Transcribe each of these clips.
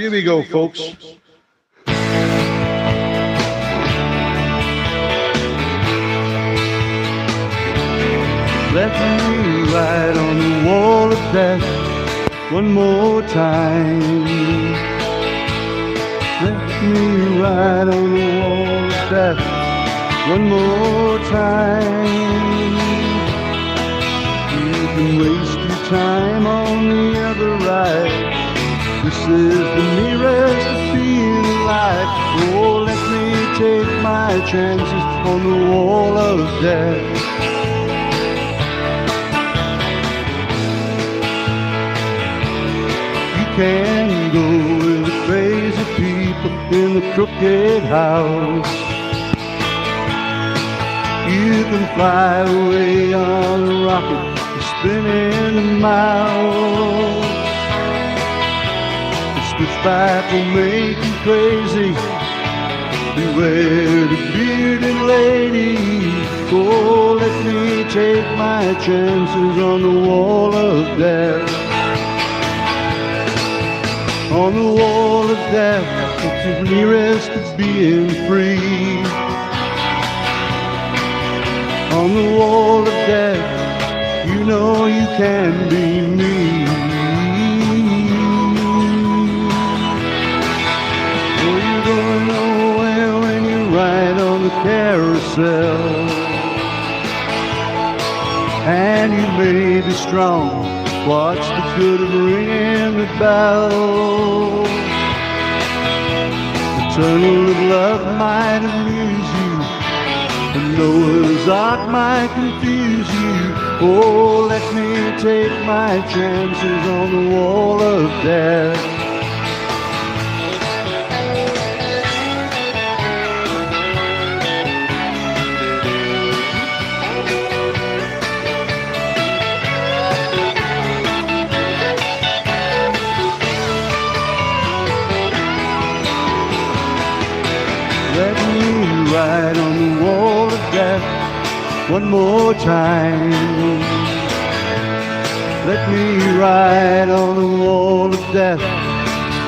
Here we go, folks. Let me ride on the wall of death one more time. Let me ride on the wall of death one more time. You can waste your time on the other ride. This is the nearest to being alive. Oh, let me take my chances on the wall of death. Can go with the crazy people in the crooked house. You can fly away on a rocket, spinning a mile. The switchback will make you crazy. Beware the bearded lady. Oh, let me take my chances on the wall of death. On the wall of death, it's the nearest to being free. On the wall of death, you know you can be me. Oh, you're going nowhere when you ride on the carousel. And you may be strong. What's the good of ringing the bell? The tunnel of love might amuse you, and Noah's Ark might confuse you. Oh, let me take my chances on the wall of death. Let me ride on the wall of death one more time. Let me ride on the wall of death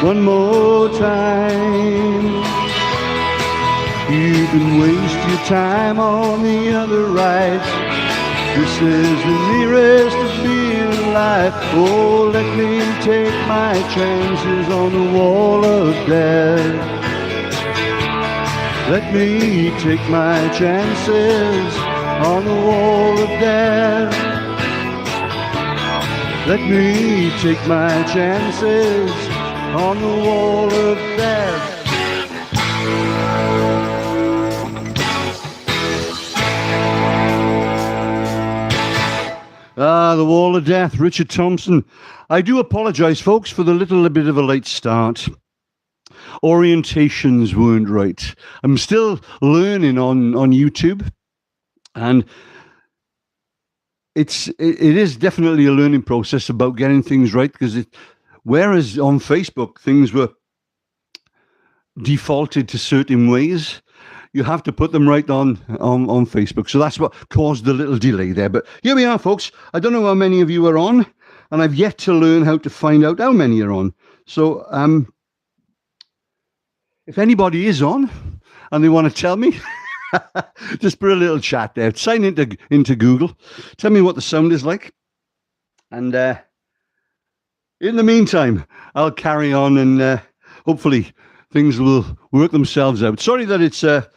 one more time. You can waste your time on the other rides. This is the nearest of being alive. Oh, let me take my chances on the wall of death. Let me take my chances on the wall of death. Let me take my chances on the wall of death. The Wall of Death, Richard Thompson. I do apologise, folks, for the little bit of a late start. Orientations weren't right. I'm still learning on YouTube, and it is definitely a learning process about getting things right, because whereas on Facebook things were defaulted to certain ways, you have to put them right on Facebook. So that's what caused the little delay there. But here we are, folks. I don't know how many of you are on, and I've yet to learn how to find out how many are on. So if anybody is on and they want to tell me, just put a little chat there. Sign into Google. Tell me what the sound is like. And in the meantime, I'll carry on, and hopefully things will work themselves out. Sorry that it's a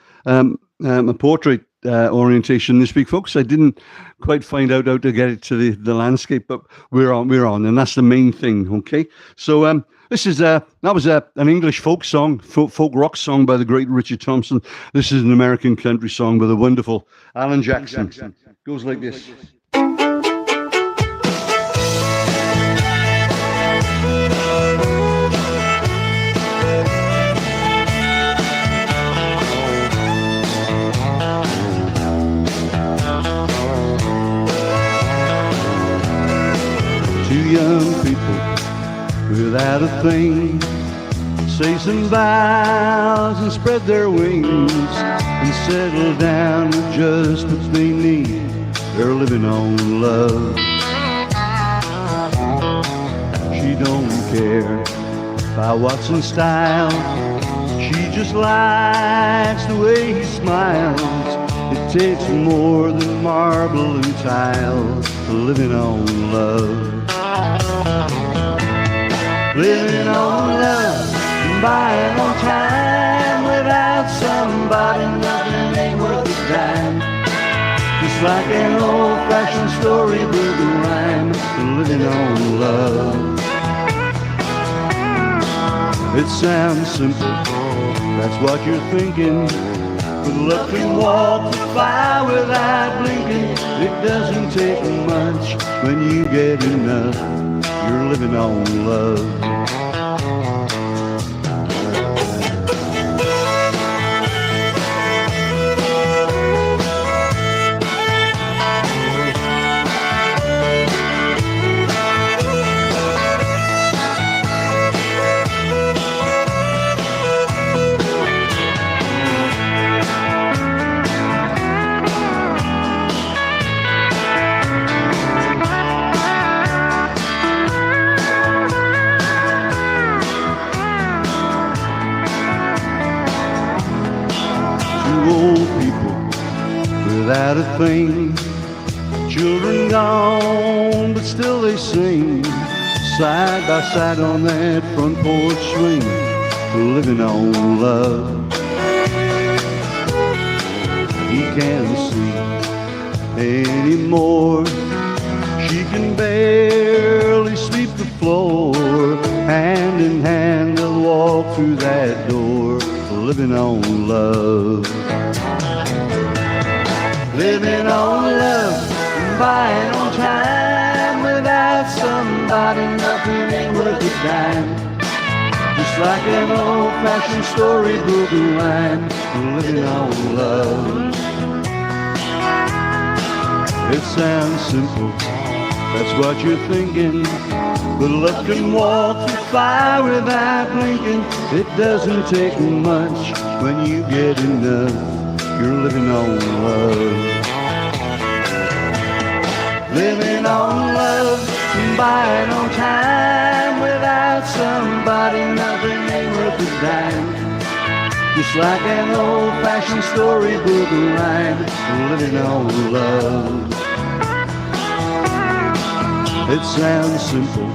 portrait orientation this week, folks. I didn't quite find out how to get it to the landscape, but we're on, and that's the main thing. Okay, so this is that was an English folk song, folk rock song by the great Richard Thompson. This is an American country song by the wonderful Alan Jackson. Goes like this. Two young people without a thing say some vows and spread their wings and settle down with just what they need. They're living on love. She don't care by what's in style. She just likes the way he smiles. It takes more than marble and tile, living on love. Living on love, and buying on time. Without somebody, nothing ain't worth a dime. Just like an old-fashioned storybook rhyme, living on love. It sounds simple, that's what you're thinking. But look and walk the fire without blinking. It doesn't take much when you get enough. You're living on love. Without a thing, children gone, but still they sing, side by side on that front porch swing, living on love. He can't see anymore, she can barely sweep the floor. Hand in hand they'll walk through that door, living on love. Living on love, buying on time. Without somebody, nothing ain't worth a dime. Just like an old-fashioned storybook rhyme, living on love. It sounds simple, that's what you're thinking. But look and walk the fire without blinking. It doesn't take much when you get enough. You're living on love. Living on love, buying on time. Without somebody, nothing ain't worth a dime. Just like an old-fashioned storybook rhyme, living on love. It sounds simple,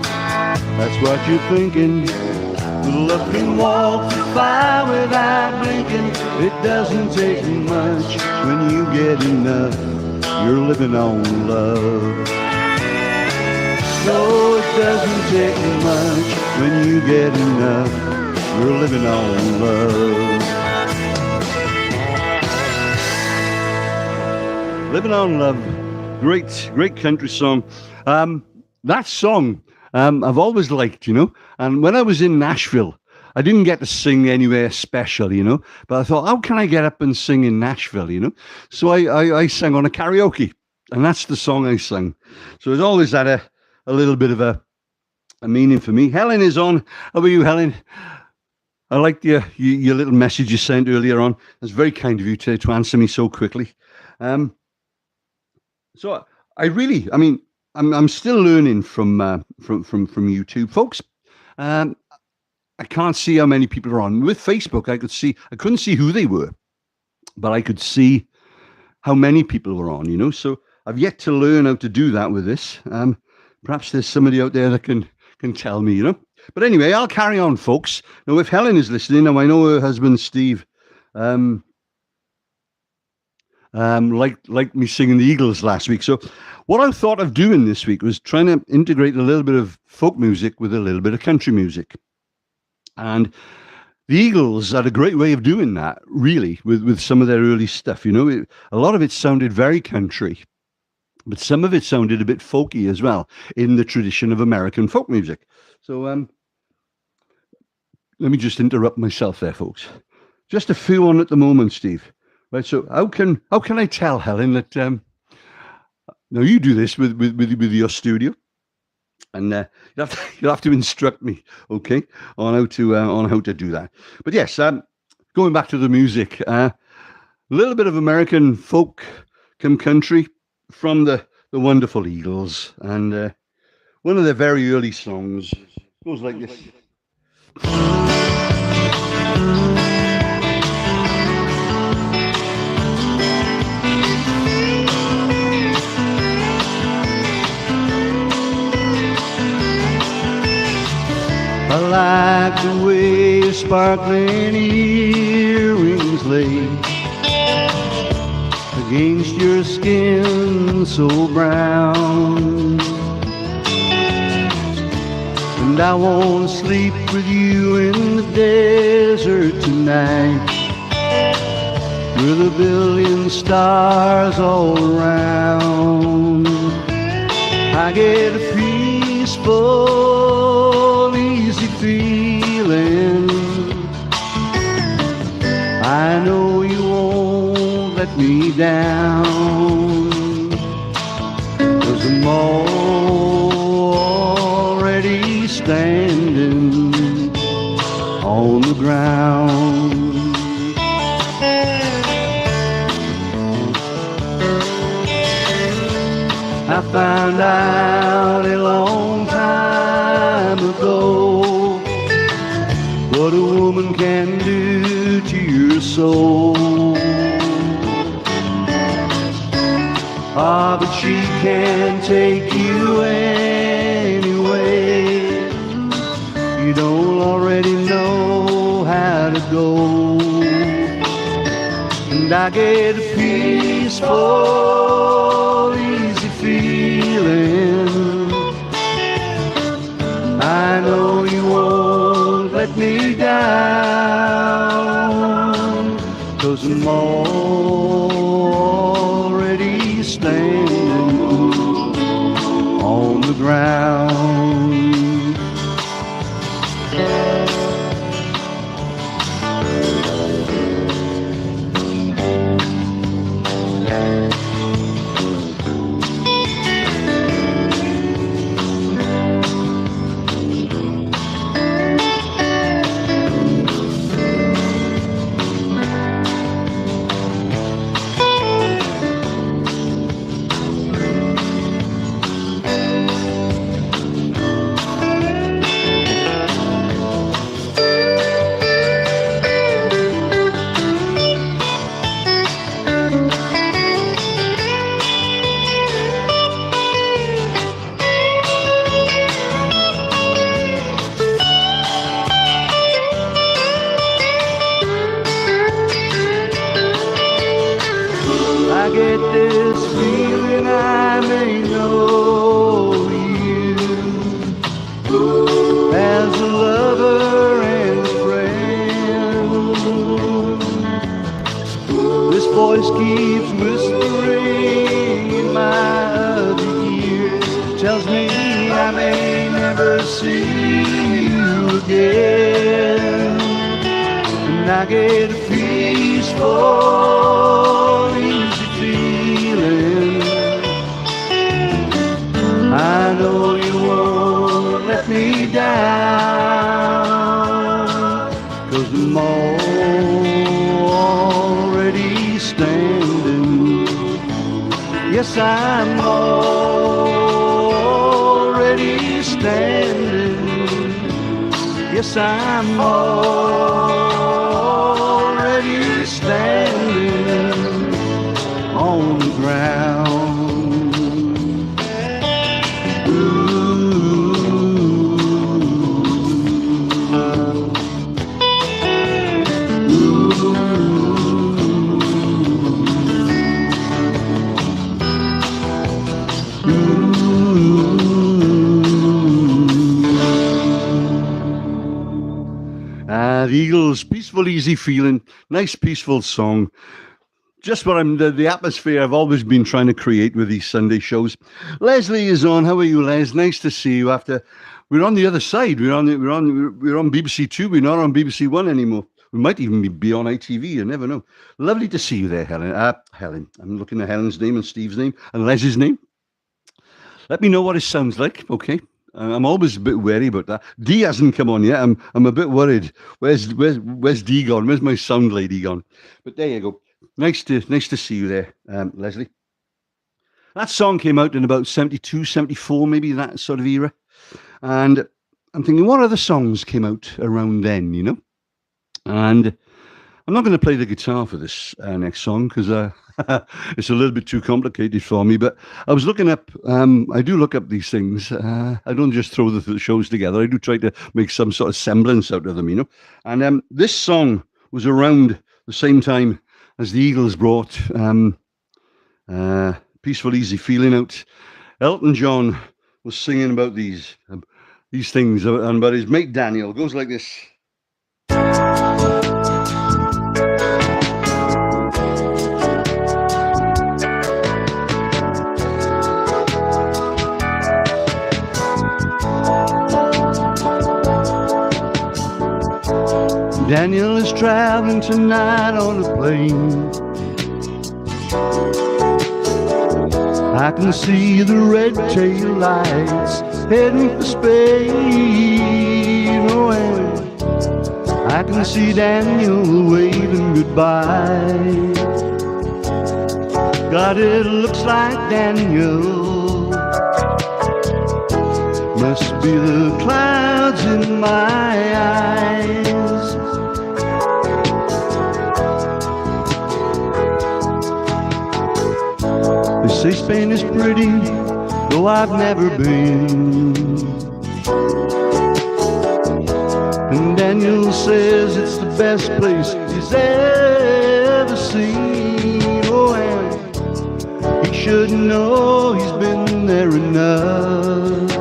that's what you're thinking. Look and walk the fire without blinking. It doesn't take much when you get enough. You're living on love. No, it doesn't take much when you get enough. You're living on love. Living on Love. Great country song. That song I've always liked, you know. And when I was in Nashville, I didn't get to sing anywhere special, you know. But I thought, how can I get up and sing in Nashville, you know? So I sang on a karaoke, and that's the song I sang. So it's always had a little bit of a meaning for me. Helen is on. How are you, Helen? I liked your little message you sent earlier on. It's very kind of you to answer me so quickly. So I'm still learning from YouTube, folks. I can't see how many people are on. With Facebook, I couldn't see who they were, but I could see how many people were on, you know. So I've yet to learn how to do that with this. Perhaps there's somebody out there that can tell me, you know. But anyway, I'll carry on, folks. Now, if Helen is listening, now I know her husband Steve like me singing the Eagles last week. So what I thought of doing this week was trying to integrate a little bit of folk music with a little bit of country music. And the Eagles had a great way of doing that, really, with some of their early stuff. You know, a lot of it sounded very country, but some of it sounded a bit folky as well, in the tradition of American folk music. So let me just interrupt myself there, folks. Just a few on at the moment, Steve. Right, so how can I tell Helen that now you do this with your studio, and you'll have to instruct me, okay, on how to do that. But yes, going back to the music, a little bit of American folk come country from the wonderful Eagles, and one of their very early songs goes like this. I like the way your sparkling earrings lay against your skin so brown. And I won't sleep with you in the desert tonight, with a billion stars all around. I get a peaceful, easy feeling. I know you won't let me down, 'cause I'm already standing on the ground. I found out a long time ago what a woman can do to your soul. Ah, but she can't take you anyway. You don't already know how to go. And I get a peaceful, easy feeling. I know you won't let me down, 'cause I'm already standing on the ground. I get this feeling I may know you as a lover and friend. This voice keeps whispering in my other ear, tells me I may never see you again. And I get a peaceful, easy feeling. I know you won't let me down, 'cause I'm already standing. Yes, I'm already standing. Yes, I'm already standing on the ground. The Eagles, Peaceful Easy Feeling, nice peaceful song. Just what the atmosphere I've always been trying to create with these Sunday shows. Leslie is on. How are you, Les? Nice to see you. We're on the other side. We're on BBC Two. We're not on BBC One anymore. We might even be on ITV. You never know. Lovely to see you there, Helen. Helen. I'm looking at Helen's name and Steve's name and Leslie's name. Let me know what it sounds like, okay? I'm always a bit wary about that. Dee hasn't come on yet. I'm a bit worried. Where's Dee gone? Where's my sound lady gone? But there you go. Nice to see you there, Leslie. That song came out in about 72, 74, maybe that sort of era. And I'm thinking, what other songs came out around then, you know? And I'm not going to play the guitar for this next song because it's a little bit too complicated for me. But I was looking up, I do look up these things. I don't just throw the shows together. I do try to make some sort of semblance out of them, you know. And this song was around the same time as the Eagles brought Peaceful Easy Feeling out. Elton John was singing about these things, and about his mate Daniel. It goes like this. Daniel is traveling tonight on a plane. I can see the red tail lights heading for Spain. Oh, and I can see Daniel waving goodbye. God, it looks like Daniel must be the clouds in my eyes. They say Spain is pretty, though I've never been. And Daniel says it's the best place he's ever seen. Oh, and he should know he's been there enough.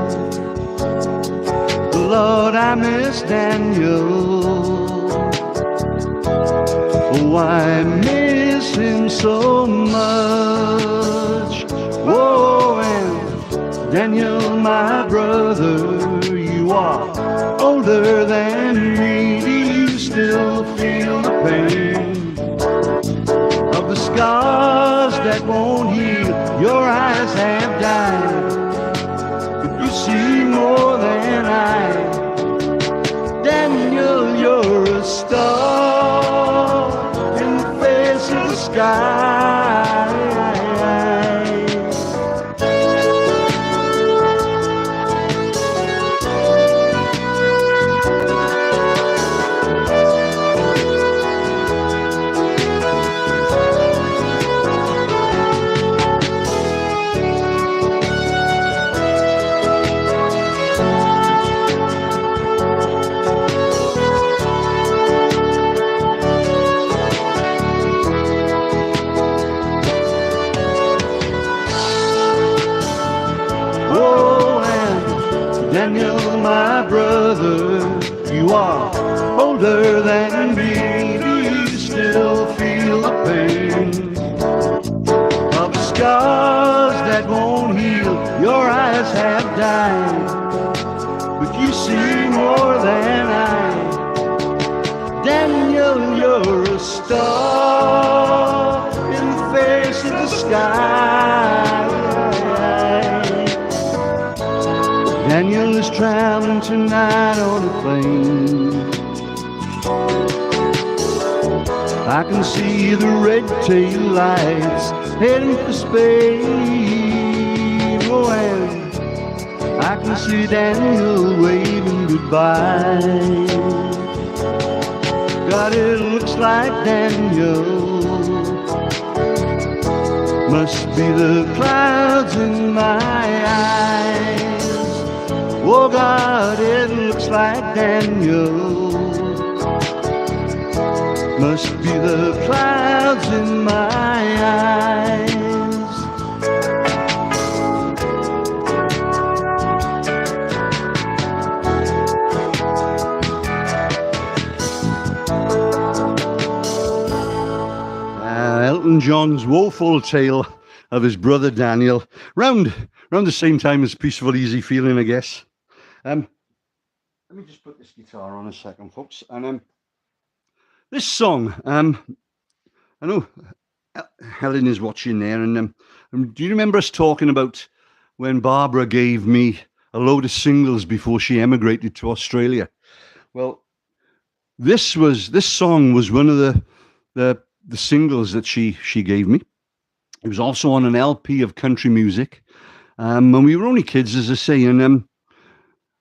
Lord, I miss Daniel. Oh, I miss him so much. Oh, and Daniel, my brother, you are older than me. Do you still feel the pain of the scars that won't heal? Your eyes have died, but you see more than I. Daniel, you're a star in the face of the sky. Daniel, my brother, you are older than me. Do you still feel the pain of the scars that won't heal? Your eyes have died, but you see more than I. Daniel, you're a star in the face of the sky. Daniel is traveling tonight on a plane. I can see the red tail lights heading for Spain. Oh, and I can see Daniel waving goodbye. God, it looks like Daniel must be the clouds in my eyes. Oh God, it looks like Daniel must be the clouds in my eyes. Elton John's woeful tale of his brother Daniel, round the same time as Peaceful Easy Feeling, I guess. Let me just put this guitar on a second, folks. And this song, I know Helen is watching there, and do you remember us talking about when Barbara gave me a load of singles before she emigrated to Australia? Well, this song was one of the singles that she gave me. It was also on an LP of country music, and we were only kids, as I say, and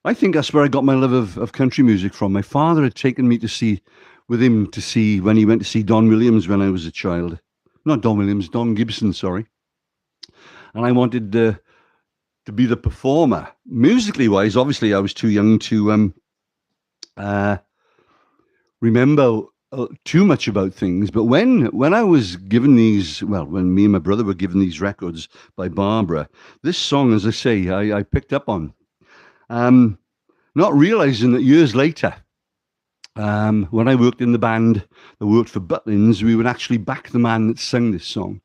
I think that's where I got my love of country music from. My father had taken me to see, with him to see when he went to see Don Williams when I was a child. Not Don Williams, Don Gibson, sorry. And I wanted to be the performer. Musically wise, obviously, I was too young to uh, remember too much about things. But when I was given these, well, when me and my brother were given these records by Barbara, this song, as I say, I picked up on. Not realizing that years later, when I worked in the band that worked for Butlins, we would actually back the man that sang this song.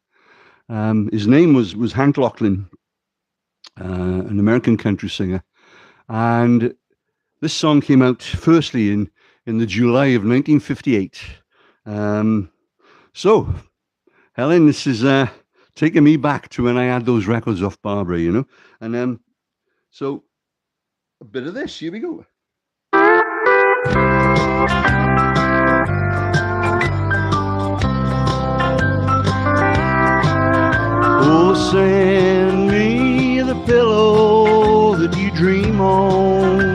His name was Hank Locklin, an American country singer. And this song came out firstly in the July of 1958. So, Helen, this is taking me back to when I had those records off Barbara, you know? And so, a bit of this, here we go. Oh, send me the pillow that you dream on.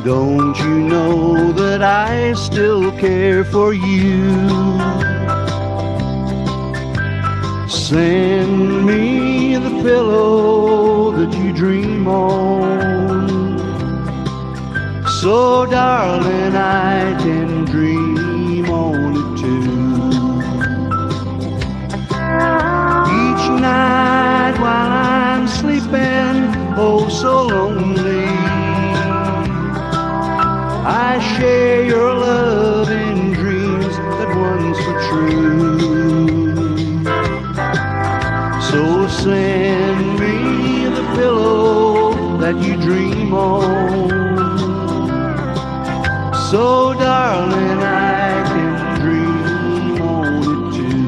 Don't you know that I still care for you? Send me the pillow that you dream on. So, darling, I can dream on it too. Each night while I'm sleeping, oh so lonely, I share your love in dreams that once were true. So send me the pillow that you dream on. So darling, I can dream on it too.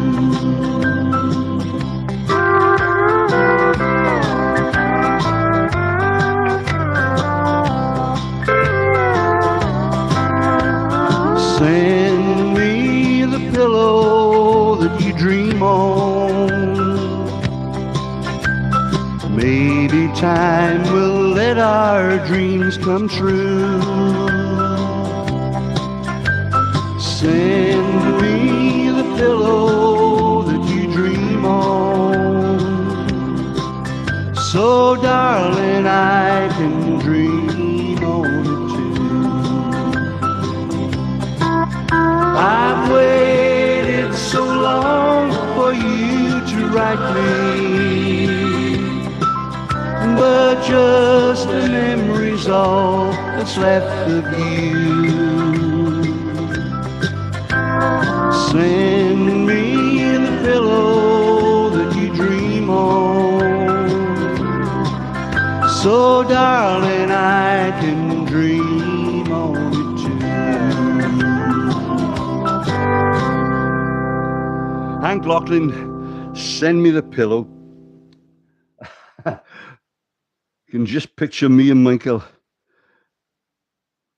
Send me the pillow that you dream on. Maybe time will let our dreams come true. Send me the pillow that you dream on. So darling, I can dream on it too. I've waited so long for you to write me, but just the memory's all that's left of you. Send me the pillow that you dream on. So darling, I can dream on it too. Hank Locklin, Send Me the Pillow. You can just picture me and Michael.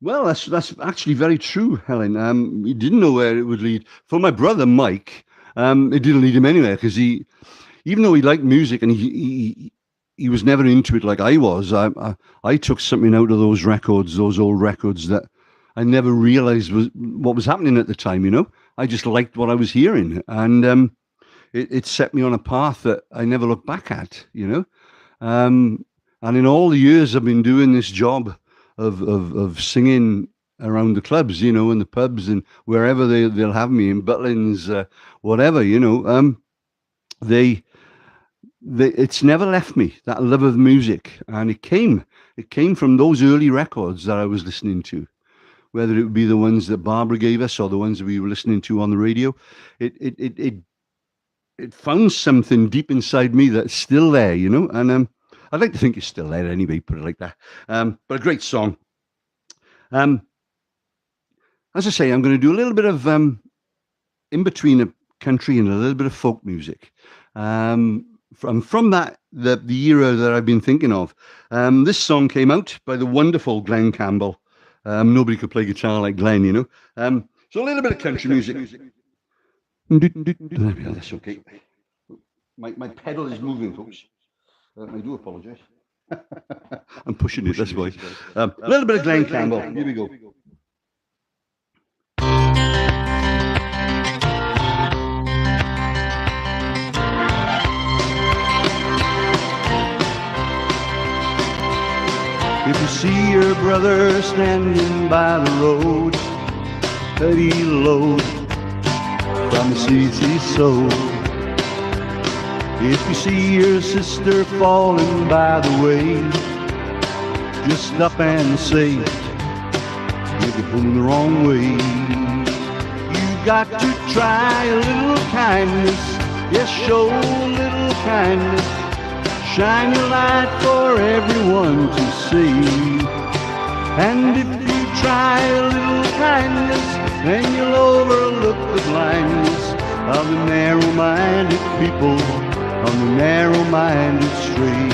Well, that's actually very true, Helen. We didn't know where it would lead. For my brother Mike, it didn't lead him anywhere because even though he liked music and he was never into it like I was, I took something out of those records, those old records that I never realized was what was happening at the time. You know, I just liked what I was hearing, and it set me on a path that I never looked back at. You know, and in all the years I've been doing this job of singing around the clubs, you know, in the pubs and wherever they'll have me, in Butlins, whatever, you know, it's never left me, that love of music. And it came from those early records that I was listening to, whether it would be the ones that Barbara gave us or the ones that we were listening to on the radio. It found something deep inside me that's still there, you know, and I'd like to think it's still there anyway, put it like that. But a great song. As I say, I'm going to do a little bit of in between a country and a little bit of folk music. From that, the era that I've been thinking of. This song came out by the wonderful Glenn Campbell. Nobody could play guitar like Glenn, you know. So a little bit of country music. That's okay. My pedal is moving, folks. I do apologize. I'm pushing it this way. A little bit of Glenn Campbell. Here we go. If you see your brother standing by the road, heavy load from the seeds he sowed. If you see your sister falling by the way, just stop and say, you're going the wrong way. You got to try a little kindness, yes, show a little kindness. Shine your light for everyone to see. And if you try a little kindness, then you'll overlook the blindness of the narrow-minded people on the narrow-minded street.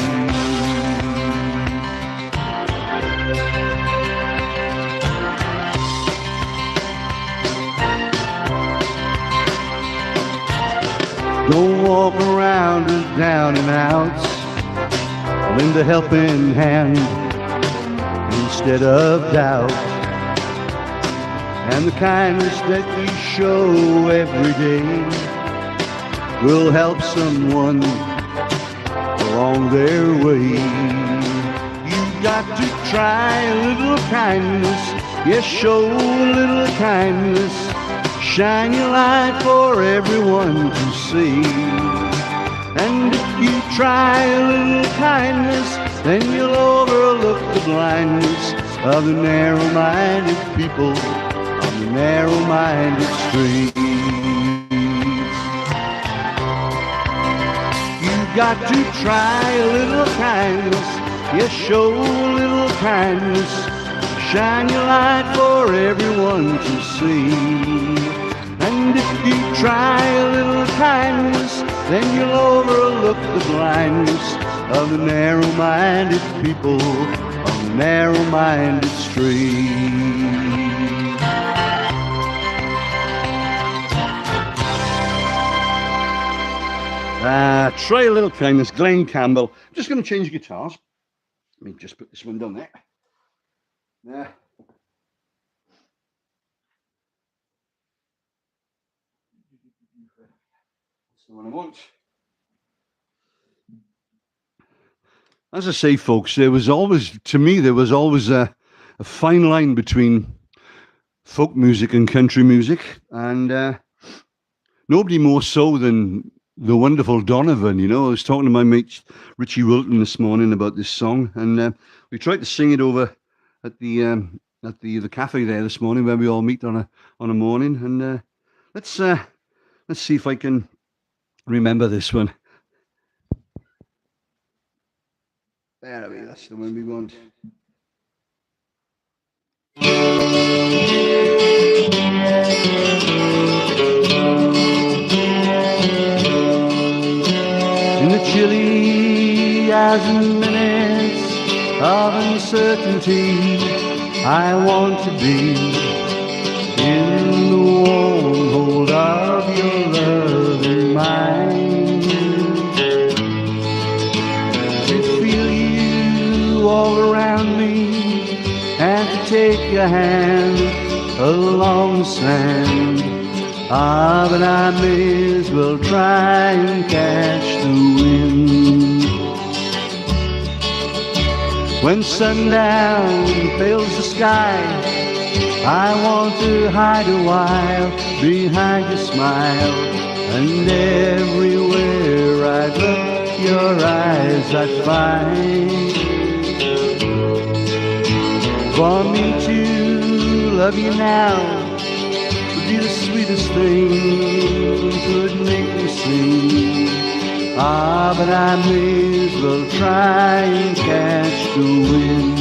Don't walk around as down and outs. Lend a helping hand instead of doubt. And the kindness that you show every day will help someone along their way. You got to try a little kindness, yes, show a little kindness. Shine your light for everyone to see. And if you try a little kindness, then you'll overlook the blindness of the narrow-minded people on the narrow-minded streets. You got to try a little kindness, yes, show a little kindness. Shine your light for everyone to see. And if you try a little kindness, then you'll overlook the blindness of the narrow-minded people on the narrow-minded street. Try a little kindness, Glenn Campbell. I'm just going to change guitars. Let me just put this one down there. Yeah. That's the one I want. As I say, folks, there was always a fine line between folk music and country music, and nobody more so than the wonderful Donovan. You know, I was talking to my mate Richie Wilton this morning about this song, and we tried to sing it over at the cafe there this morning, where we all meet on a morning. And let's see if I can remember this one. There we go. That's the one we want. In the chilly hours and minutes of uncertainty, I want to be in the warm hold of your loving mind. To feel you all around me and to take your hand along the sand. Ah, but I may as well try and catch the wind. When sundown fills the sky, I want to hide a while behind your smile. And everywhere I'd look, your eyes I'd find. For me to love you now would be the sweetest thing, could make me sing. Ah, but I may as well try and catch the wind.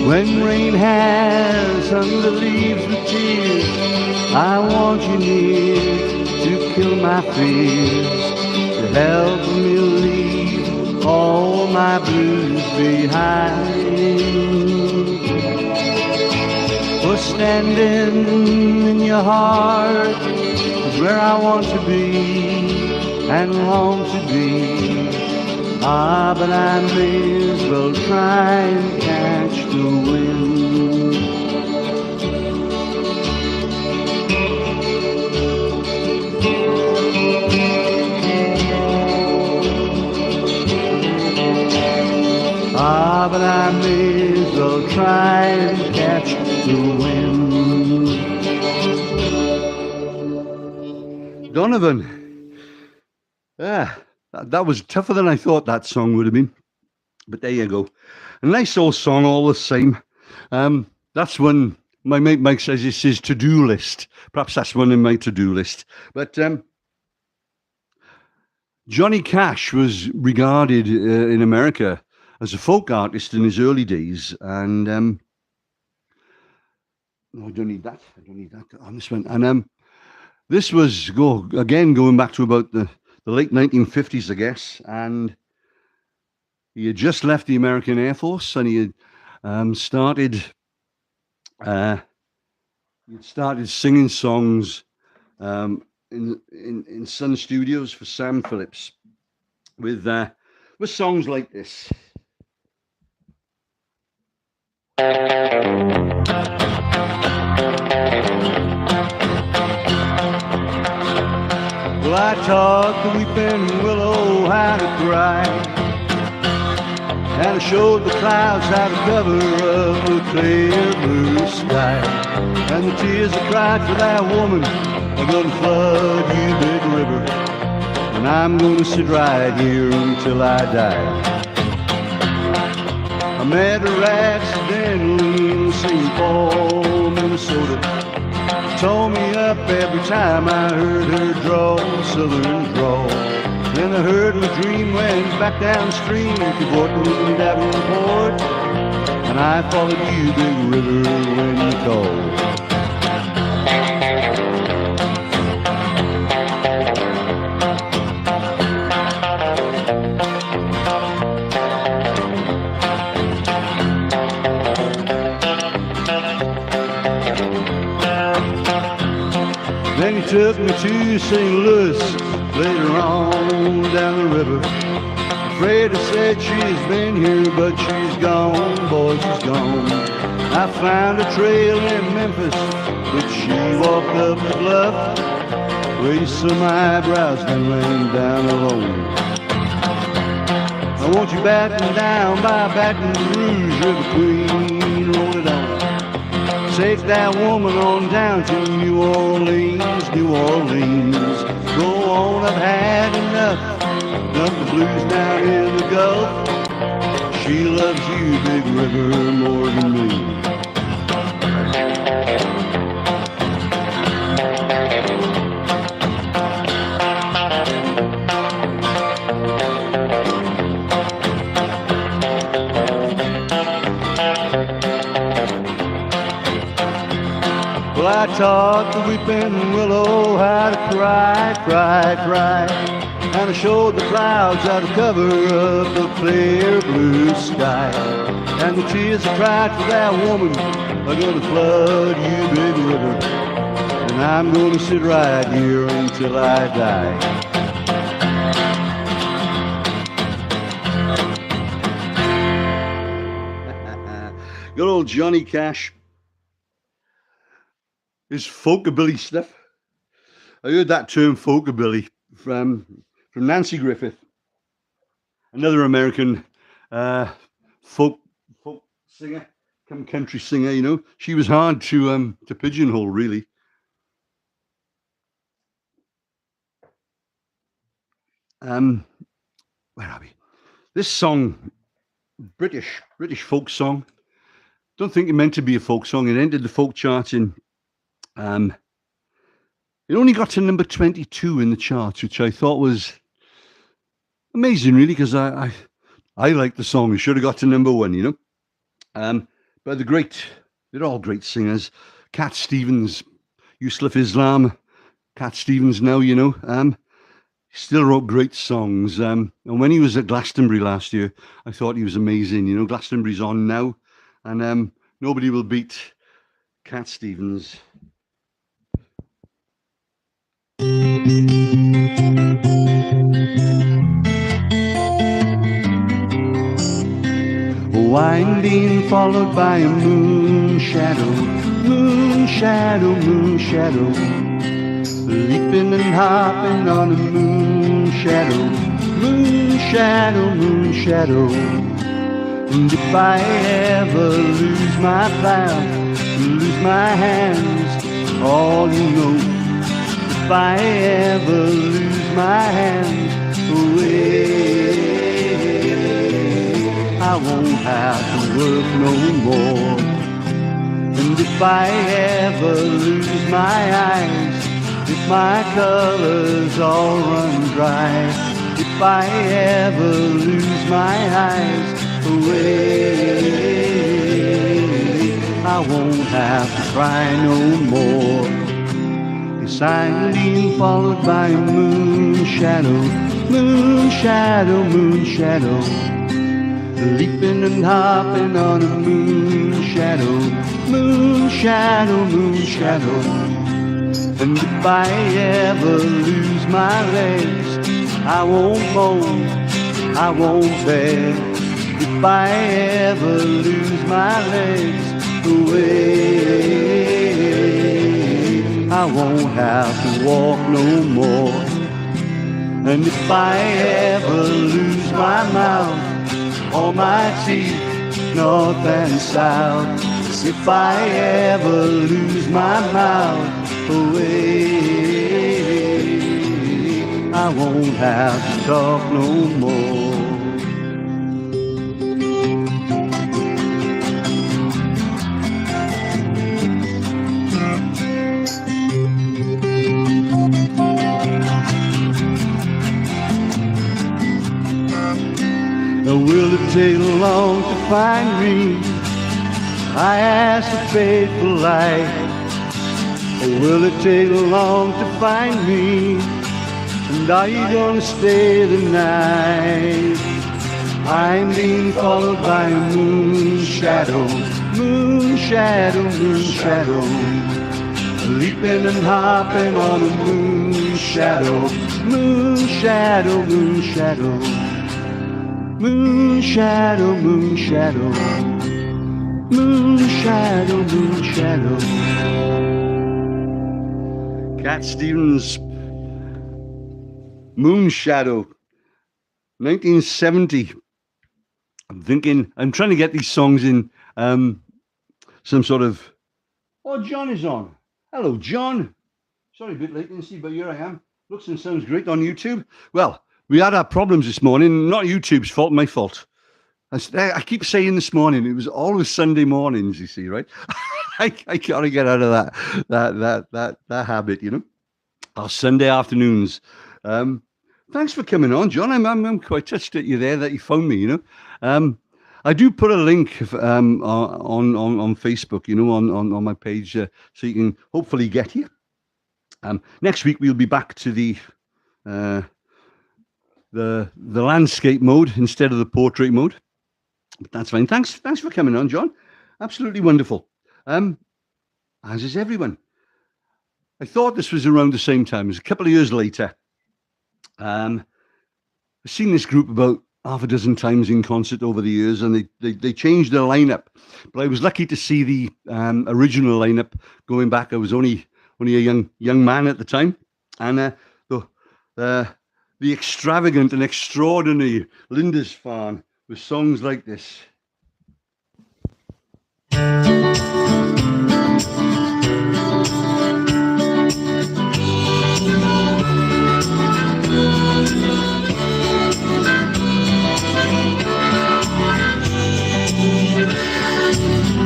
When rain has hung the leaves with tears, I want you near to kill my fears, to help me leave all my blues behind. For standing in your heart is where I want to be and long to be. Ah, but I may as well try and catch the wind. Ah, but I may as well try and catch the wind. Donovan. That was tougher than I thought that song would have been. But there you go. A nice old song all the same. That's one my mate Mike says it's his to-do list. Perhaps that's one in my to-do list. But Johnny Cash was regarded in America as a folk artist in his early days. And no, I don't need that. I don't need that on this one. And this was, going back to about the late 1950s, I guess, and he had just left the American Air Force, and he had started singing songs in Sun Studios for Sam Phillips with songs like this. Well, I taught the weeping willow how to cry, and I showed the clouds how to cover up the clear blue sky. And the tears I cried for that woman are gonna flood you, big river, and I'm gonna sit right here until I die. I met her accidentally in St. Paul, Minnesota. Told me up every time I heard her draw, southern drawl. Then I heard my dream went back downstream to Portland, Davenport, and I followed you, big river, when you called. Then he took me to St. Louis later on down the river. Afraid I said she's been here, but she's gone, boy, she's gone. I found a trail in Memphis, but she walked up the bluff, raised some eyebrows, then ran down alone. I want you batting down by Baton Rouge, River Queen, roll it on. Take that woman on down to New Orleans, New Orleans. Go on, I've had enough. Dump the blues down in the Gulf. She loves you, big river, more than me. Well, I taught the weeping willow how to cry, cry, cry. And I showed the clouds how to cover up the clear blue sky. And the tears I cried for that woman are gonna flood you, big river. And I'm gonna sit right here until I die. Good old Johnny Cash. His folkabilly stuff. I heard that term folkabilly from Nancy Griffith, another American folk singer, country singer. You know, she was hard to pigeonhole, really. Where are we? This song, British folk song. Don't think it meant to be a folk song. It entered the folk charts in. It only got to number 22 in the charts, which I thought was amazing, really, because I liked the song. It should have got to number 1, you know. But they're all great singers. Cat Stevens, Yusuf Islam, Cat Stevens now, you know. Still wrote great songs. And when he was at Glastonbury last year, I thought he was amazing. You know, Glastonbury's on now, and nobody will beat Cat Stevens. Winding, followed by a moon shadow, moon shadow, moon shadow. Leaping and hopping on a moon shadow, moon shadow, moon shadow. And if I ever lose my path, lose my hands, all you know. If I ever lose my hands away, I won't have to work no more. And if I ever lose my eyes, if my colors all run dry, if I ever lose my eyes away, I won't have to cry no more. Yes, I'm being followed by a moon shadow, moon shadow, moon shadow. Leaping and hopping on a moon shadow, moon shadow, moon shadow. And if I ever lose my legs, I won't moan, I won't beg. If I ever lose my legs away, I won't have to walk no more. And if I ever lose my mouth, all my teeth, north and south, if I ever lose my mouth away, I won't have to talk no more. Will it take long to find me? I ask a faithful light. Will it take long to find me? And are you gonna stay the night? I'm being followed by a moon shadow, moon shadow, moon shadow. Leaping and hopping on a moon shadow, moon shadow, moon shadow. Moon shadow, moon shadow, moon shadow, moon shadow. Cat Stevens, Moon Shadow, 1970. I'm trying to get these songs in some sort of. Oh, John is on. Hello, John. Sorry, a bit late, didn't see, but here I am. Looks and sounds great on YouTube. Well, we had our problems this morning. Not YouTube's fault, my fault. I keep saying this morning, it was always Sunday mornings, you see, right? I gotta get out of that habit, you know. Or Sunday afternoons. Thanks for coming on, John. I'm quite touched at you there that you phoned me, you know. I do put a link on Facebook, you know, on my page, so you can hopefully get here. Next week we'll be back to the landscape mode instead of the portrait mode. But that's fine. Thanks for coming on, John. Absolutely wonderful. As is everyone. I thought this was around the same time. It was a couple of years later. I've seen this group about half a dozen times in concert over the years, and they changed their lineup. But I was lucky to see the original lineup going back. I was only a young man at the time, and the extravagant and extraordinary Lindisfarne with songs like this.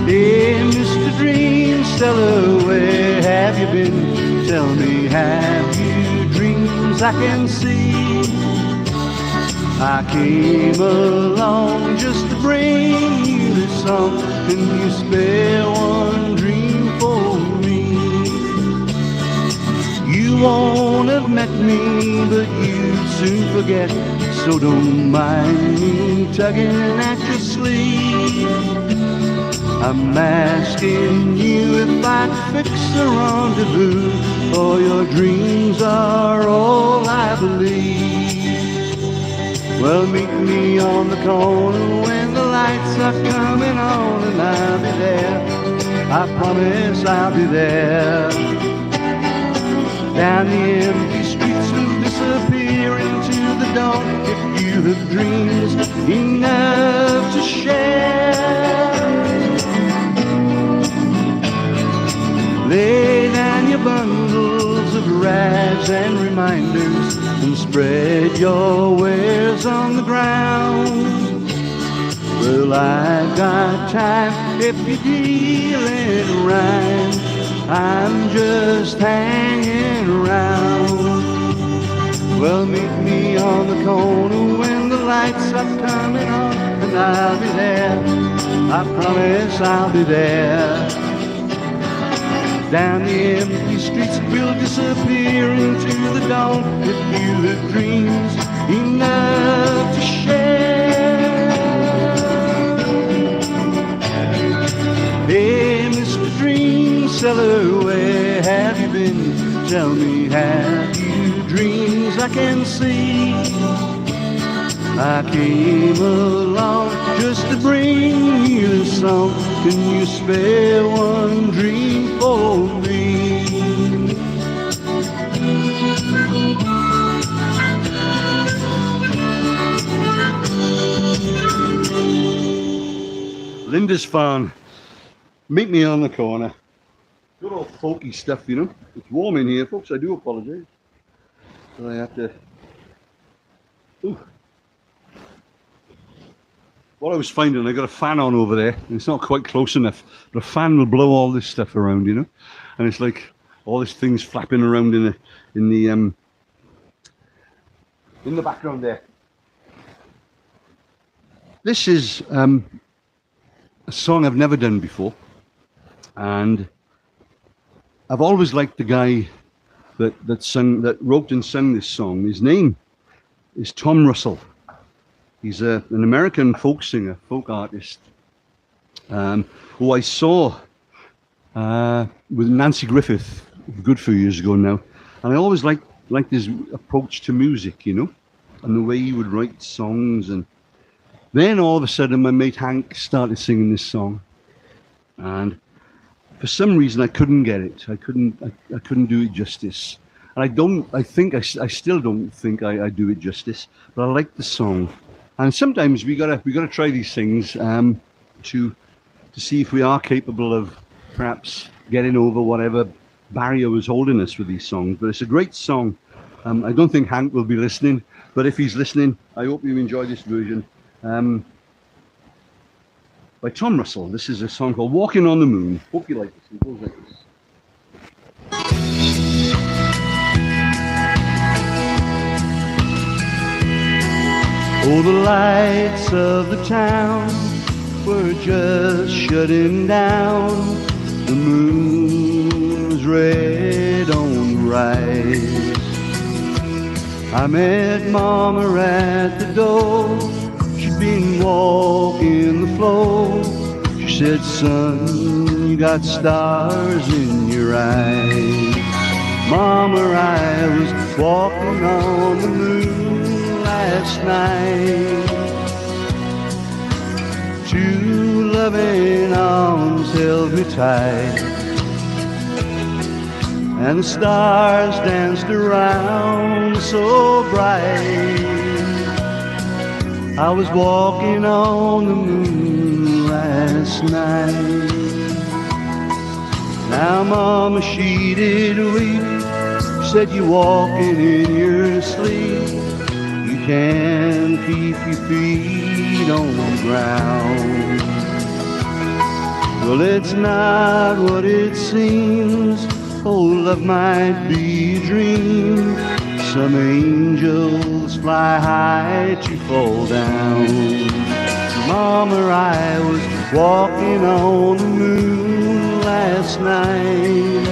Hey, Mr. Dream Seller, where have you been? Tell me, have you dreams I can see? I came along just to bring you this song. Can you spare one dream for me? You won't have met me, but you've soon forget, so don't mind me tugging at your sleeve. I'm asking you if I'd fix a rendezvous, for your dreams are all I believe. Well, meet me on the corner when the lights are coming on, and I'll be there. I promise I'll be there. Down the empty streets will disappear into the dawn, if you have dreams enough to share. Lay down your bundles of rags and reminders and spread your wares on the ground. Well, I've got time if you're dealing right. I'm just hanging around. Well, meet me on the corner when the lights are coming on, and I'll be there. I promise I'll be there. Down the empty streets we'll disappear into the dawn, if you have dreams enough to share. Hey, Mr. Dream Seller, where have you been? Tell me, have you dreams I can see? I came along just to bring you a song. Can you spare one dream for me? Lindisfarne, meet me on the corner. Good old folky stuff, you know. It's warm in here, folks. I do apologise. So I have to... Ooh. What I was finding, I got a fan on over there, and it's not quite close enough, but a fan will blow all this stuff around, you know, and it's like all these things flapping around in the background there. This is a song I've never done before, and I've always liked the guy that wrote and sang this song. His name is Tom Russell. He's an American folk singer, folk artist, who I saw with Nancy Griffith a good few years ago now. And I always liked his approach to music, you know, and the way he would write songs. And then all of a sudden, my mate Hank started singing this song. And for some reason, I couldn't get it. I couldn't do it justice. And I still don't think I do it justice, but I like the song. And sometimes we gotta try these things to see if we are capable of perhaps getting over whatever barrier was holding us with these songs. But it's a great song. I don't think Hank will be listening, but if he's listening, I hope you enjoy this version by Tom Russell. This is a song called "Walking on the Moon." Hope you like this. It goes like this. Oh, the lights of the town were just shutting down. The moon was red on the rise. I met Mama at the door. She'd been walking the floor. She said, "Son, you got stars in your eyes." Mama, I was walking on the moon last night. Two loving arms held me tight, and the stars danced around so bright. I was walking on the moon last night. Now Mama, she did weep, said, "You're walking in your sleep. You can't keep your feet on the ground." Well, it's not what it seems. Oh, love might be a dream. Some angels fly high to fall down. Mama, I was walking on the moon last night.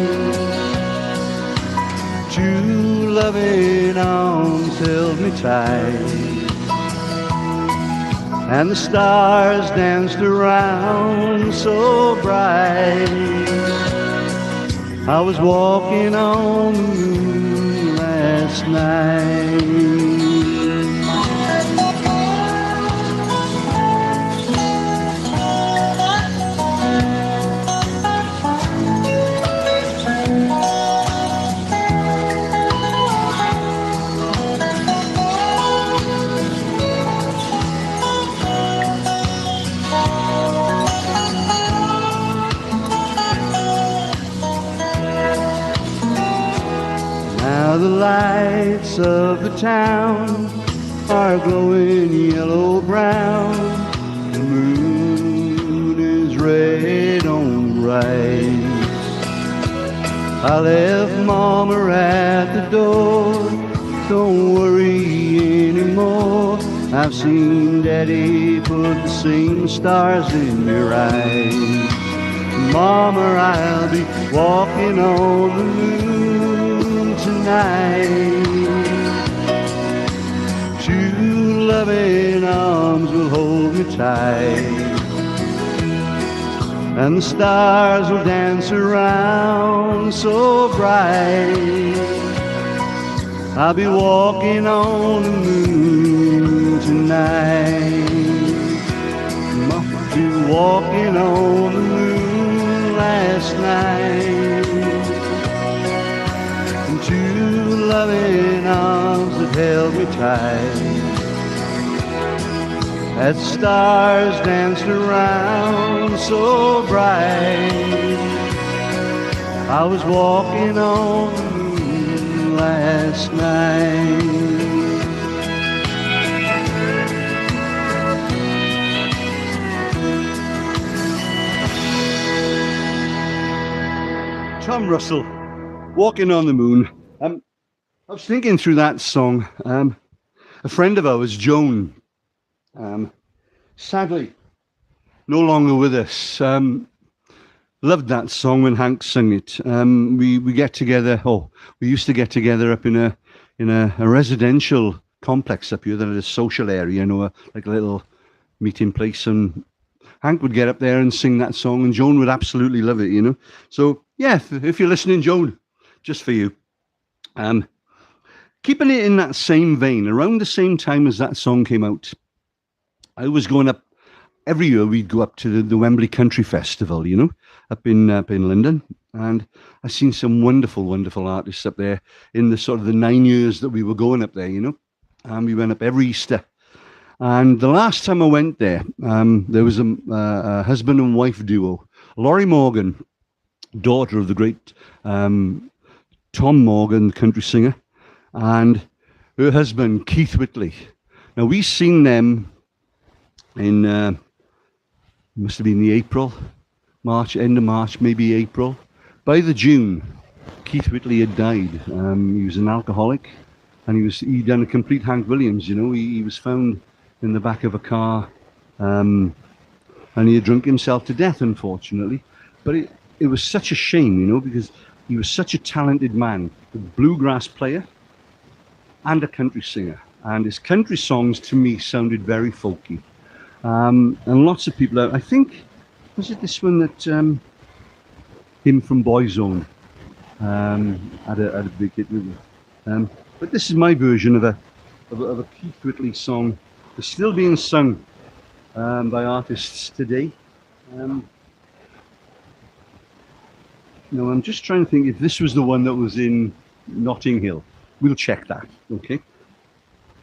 Two loving arms held me tide, and the stars danced around so bright. I was walking on the moon last night. Now the lights of the town are glowing yellow-brown. The moon is red on the rise. I left Mama at the door. Don't worry anymore. I've seen Daddy put the same stars in your eyes. Mama, I'll be walking on the moon tonight. Two loving arms will hold me tight, and the stars will dance around so bright. I'll be walking on the moon tonight. Must be walking on the moon last night. And two loving arms that held me tight. As stars danced around so bright, I was walking on the moon last night. Tom Russell, Walking on the Moon. I was thinking through that song. A friend of ours, Joan, sadly no longer with us. Loved that song when Hank sang it. We get together. We used to get together up in a residential complex up here. That is a social area, like a little meeting place. And Hank would get up there and sing that song, and Joan would absolutely love it. So yeah, if you're listening, Joan, just for you. Keeping it in that same vein, around the same time as that song came out, I was going up. Every year we'd go up to the Wembley Country Festival, up in London, and I've seen some wonderful, wonderful artists up there in the sort of the 9 years that we were going up there, and we went up every Easter. And the last time I went there, there was a husband and wife duo, Laurie Morgan, daughter of the great Tom Morgan, country singer, and her husband, Keith Whitley. Now, we seen them in, must have been the end of March, maybe April. By the June, Keith Whitley had died. He was an alcoholic, and he'd done a complete Hank Williams, He was found in the back of a car, and he had drunk himself to death, unfortunately. But it was such a shame, because he was such a talented man, a bluegrass player and a country singer. And his country songs, to me, sounded very folky. And lots of people, I think, was it this one that him from Boyzone had a big hit with it. But this is my version of a Keith Whitley song that's still being sung by artists today. I'm just trying to think if this was the one that was in Notting Hill. We'll check that, okay?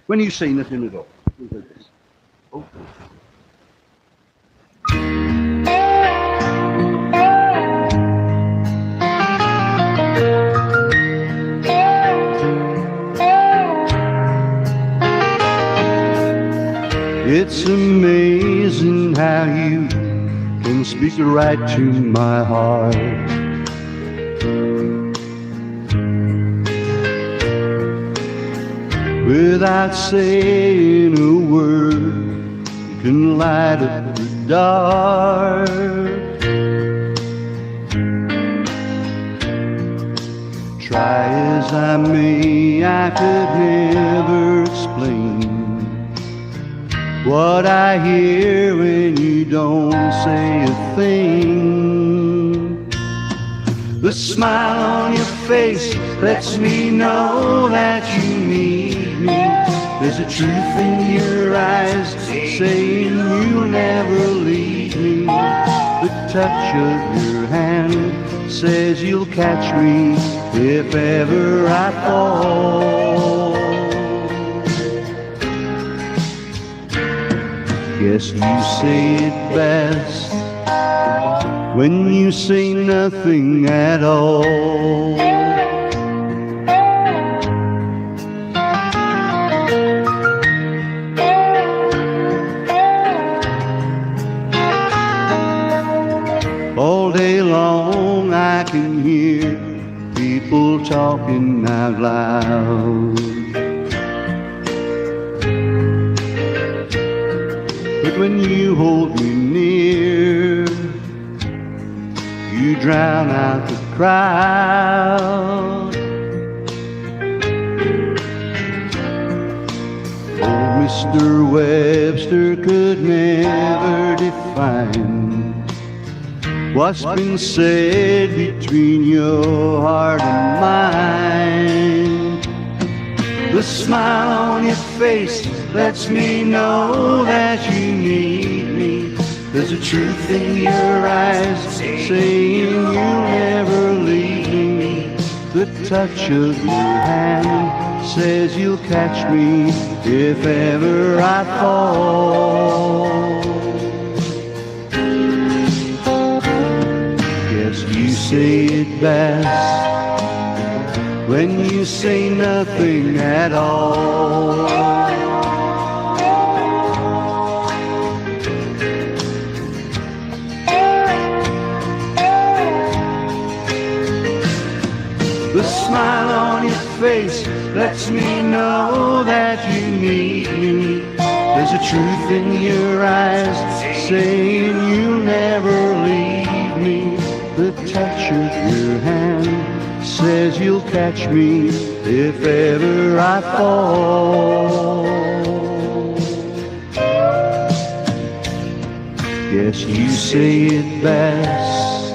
When you say nothing at all, we'll do this. Oh. It's amazing how you can speak right to my heart. Without saying a word, you can light up the dark. Try as I may, I could never explain what I hear when you don't say a thing. The smile on your face lets me know that you need me. There's a truth in your eyes saying you'll never leave me. The touch of your hand says you'll catch me if ever I fall. Guess you say it best when you say nothing at all. All day long I can hear people talking out loud, but when you hold me near, you drown out the crowd. Old Mr. Webster could never define what's been said between your heart and mine. The smile on your face lets me know that you need me. There's a truth in your eyes saying you'll never leave me. The touch of your hand says you'll catch me if ever I fall. Guess you say it best when you say nothing at all. The smile on your face lets me know that you need me. There's a truth in your eyes saying you'll never leave me. The touch of your hand says you'll catch me if ever I fall. Guess you say it best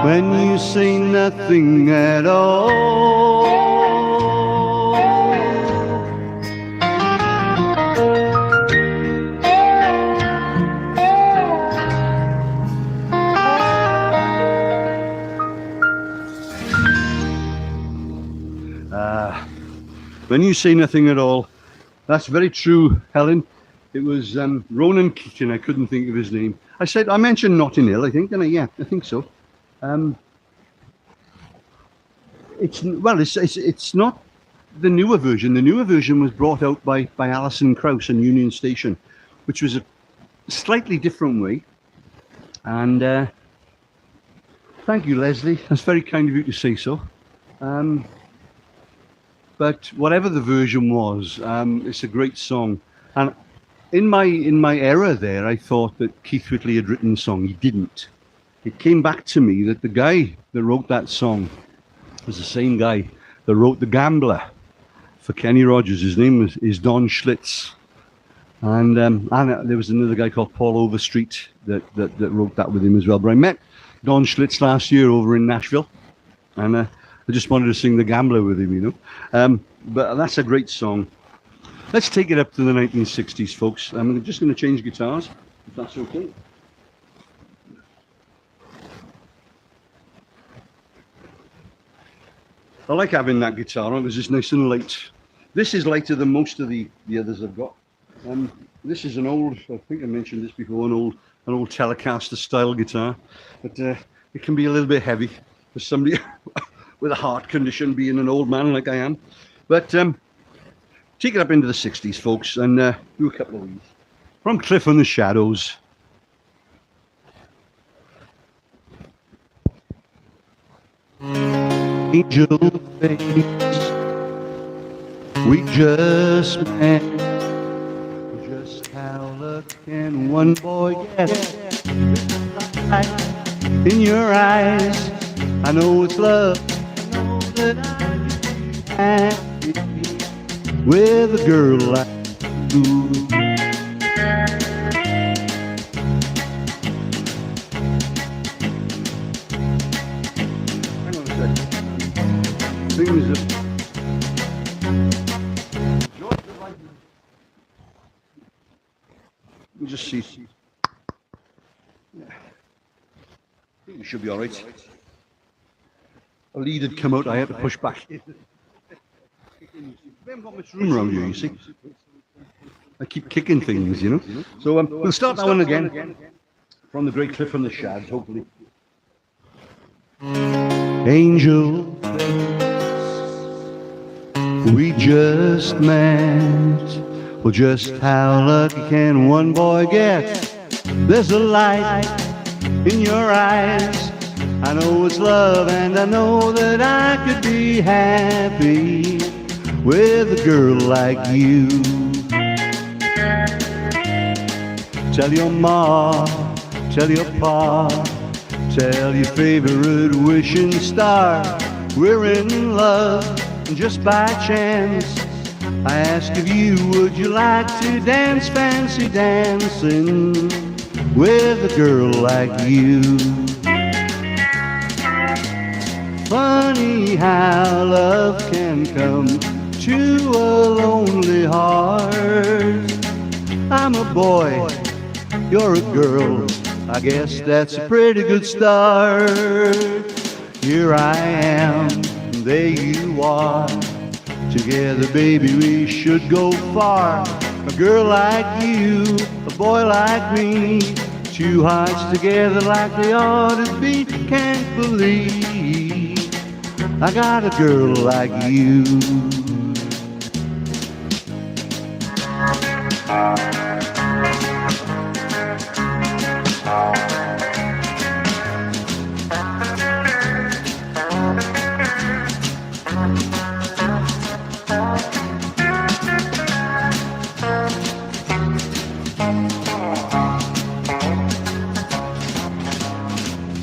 when you say nothing at all. When you say nothing at all, that's very true, Helen. It was Ronan Keating. I couldn't think of his name. I mentioned Notting Hill, I think, didn't I? Yeah, I think so. It's not the newer version. The newer version was brought out by Alison Krauss and Union Station, which was a slightly different way. And thank you, Leslie. That's very kind of you to say so. But whatever the version was, it's a great song. And in my era there, I thought that Keith Whitley had written the song. He didn't. It came back to me that the guy that wrote that song was the same guy that wrote The Gambler for Kenny Rogers. His name is Don Schlitz. And there was another guy called Paul Overstreet that wrote that with him as well. But I met Don Schlitz last year over in Nashville. And I just wanted to sing The Gambler with him, you know. But that's a great song. Let's take it up to the 1960s, folks. I'm just going to change guitars, if that's okay. I like having that guitar on because it's nice and light. This is lighter than most of the others I've got. This is an old, I think I mentioned this before, an old Telecaster style guitar. But it can be a little bit heavy for somebody with a heart condition, being an old man like I am. But take it up into the 60s, folks, and do a couple of these. From Cliff and the Shadows. Angel face, we just met. Just how luck can one boy get? In your eyes, I know it's love. I know that I can with a girl like you. me just see. Yeah. I think you should be all right. A lead had come out, I had to push back. We haven't got much room around here, you see. I keep kicking things, you know. So we'll start that one again. From the Great Cliff and the Shads, hopefully. Angel, we just met. Well, just how lucky can one boy get? There's a light in your eyes. I know it's love, and I know that I could be happy with a girl like you. Tell your ma, tell your pa, tell your favorite wishing star we're in love, and just by chance I ask of you, would you like to dance fancy dancing with a girl like you? Funny how love can come to a lonely heart. I'm a boy, you're a girl, I guess that's a pretty good start. Here I am, there you are. Together, baby, we should go far. A girl like you, a boy like me, two hearts together like they ought to be. Can't believe I got a girl like you.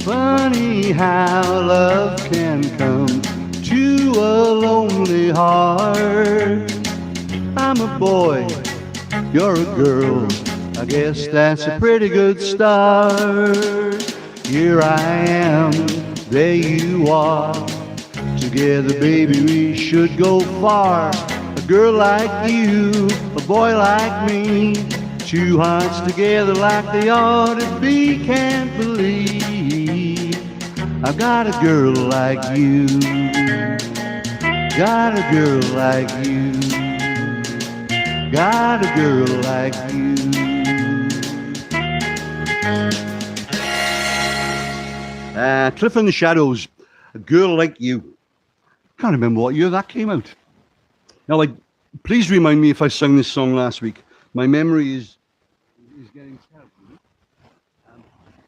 Funny how love can come to a lonely heart. I'm a boy, you're a girl, I guess that's a pretty good start. Here I am, there you are. Together, baby, we should go far. A girl like you, a boy like me, two hearts together like they ought to be. Can't believe I've got a girl like you. Got a girl like you. Got a girl like you. Cliff and the Shadows, A Girl Like You. Can't remember what year that came out. Now, please remind me if I sang this song last week. My memory is getting terrible.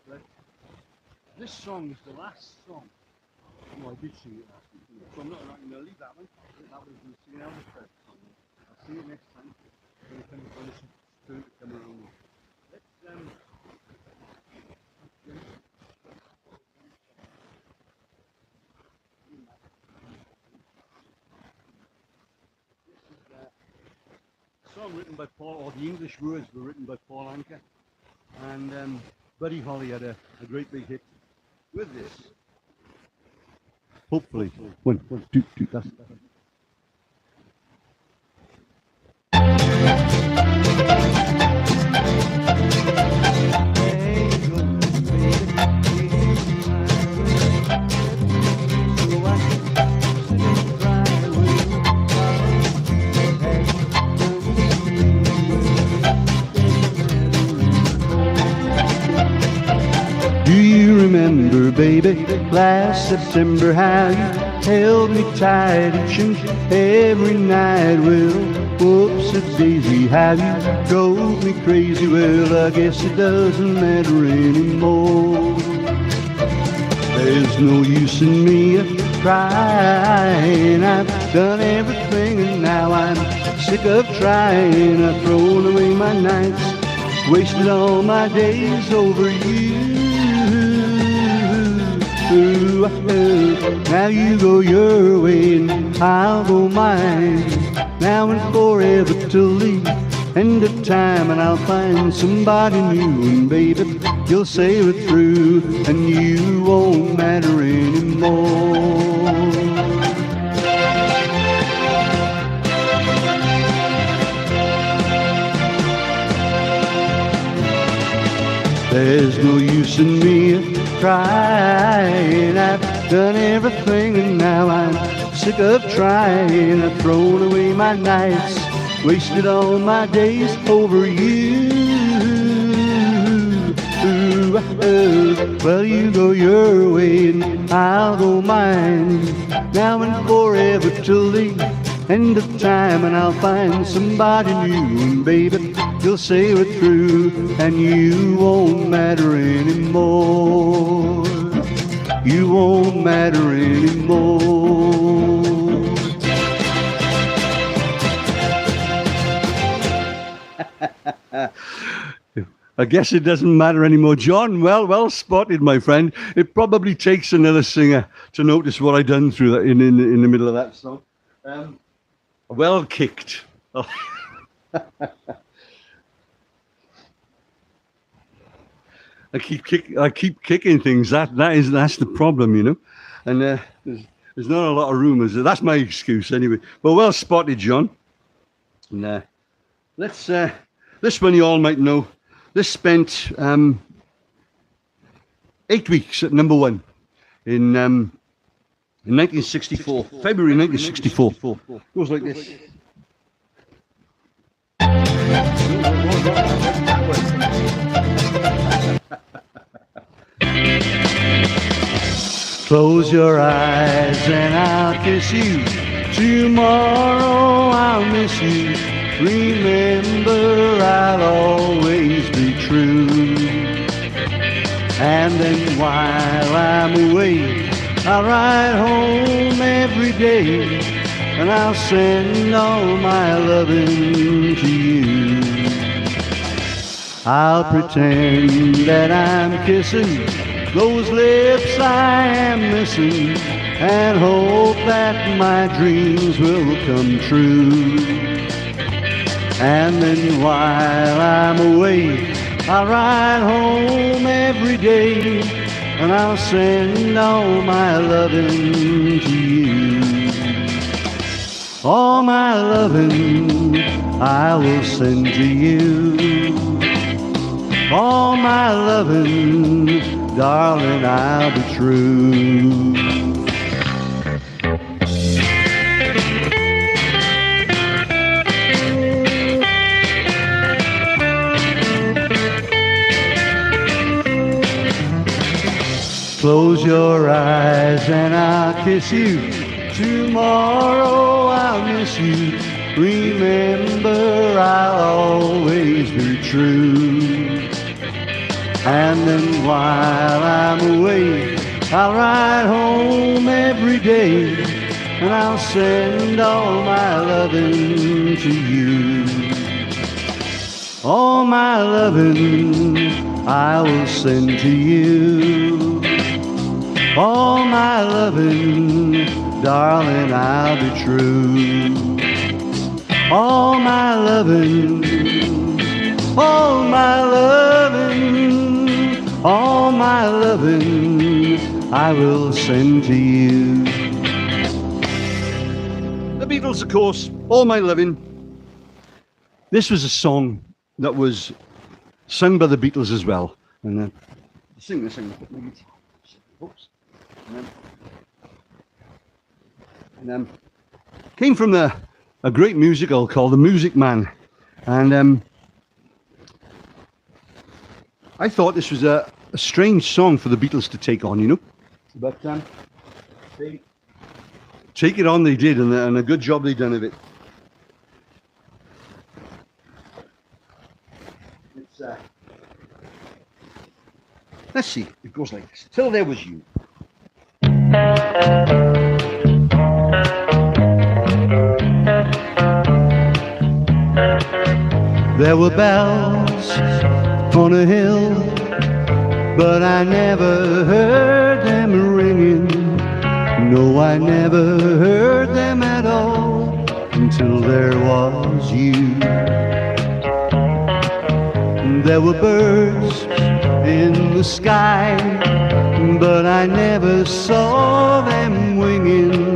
But this song is the last song. No, I did sing it last week. So I'm not going to leave that one. That was the singing Elvis Presley song. I'll see you next time. When it's turn to come around. Let's song written by Paul, or the English words were written by Paul Anka, and Buddy Holly had a great big hit with this. Hopefully. One, two, that's it. Do you remember, baby, last September, how you held me tight each and every night? Well, whoops-a-daisy, how you drove me crazy. Well, I guess it doesn't matter anymore. There's no use in me trying. I've done everything and now I'm sick of trying. I've thrown away my nights, wasted all my days over you. Now you go your way and I'll go mine. Now and forever till the end of time, and I'll find somebody new, and baby, you'll say we're through, and you won't matter anymore. There's no use in me crying. I've done everything and now I'm sick of trying. I've thrown away my nights, wasted all my days over you. Well, you go your way and I'll go mine, now and forever till the end of time. And I'll find somebody new, and baby, you'll say we're through, and you won't matter anymore. You won't matter anymore. I guess it doesn't matter anymore, John. Well spotted, my friend. It probably takes another singer to notice what I done through that in the middle of that song. Well kicked. I keep kicking things. That's the problem, you know. And there's not a lot of room. That's my excuse anyway. But well spotted, John. And let's this one you all might know. This spent 8 weeks at number one in 1964, February 1964. Goes like this. Close your eyes and I'll kiss you. Tomorrow I'll miss you. Remember, I'll always be true. And then while I'm away, I'll ride home every day, and I'll send all my loving to you. I'll pretend that I'm kissing those lips I am missing, and hope that my dreams will come true. And then while I'm away, I'll ride home every day, and I'll send all my loving to you. All my loving I will send to you. All my loving, darling, I'll be true. Close your eyes and I'll kiss you. Tomorrow I'll miss you. Remember, I'll always be true. And then while I'm away, I'll ride home every day, and I'll send all my loving to you. All my loving I will send to you. All my loving, darling, I'll be true. All my loving, all my loving, all my loving, I will send to you. The Beatles, of course, All My Loving. This was a song that was sung by the Beatles as well. And sing this thing. Oops. And came from a great musical called The Music Man, and I thought this was a strange song for the Beatles to take on, you know, but they take it on, they did, and a good job they done of it. It's let's see, it goes like this. Till There Was You. There were bells on a hill, but I never heard them ringing. No, I never heard them at all until there was you. There were birds in the sky, but I never saw them winging.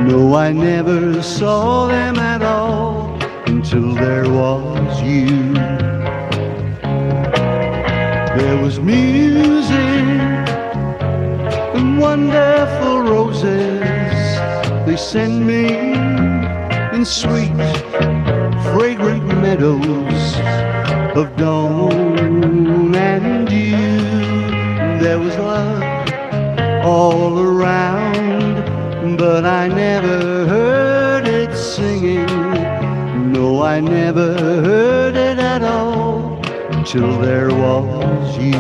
No, I never saw them at all until there was you. There was music and wonderful roses. They sent me in sweet, fragrant meadows of dawn and dew. There was love all around, but I never heard it singing. No, I never heard it at all till there was you.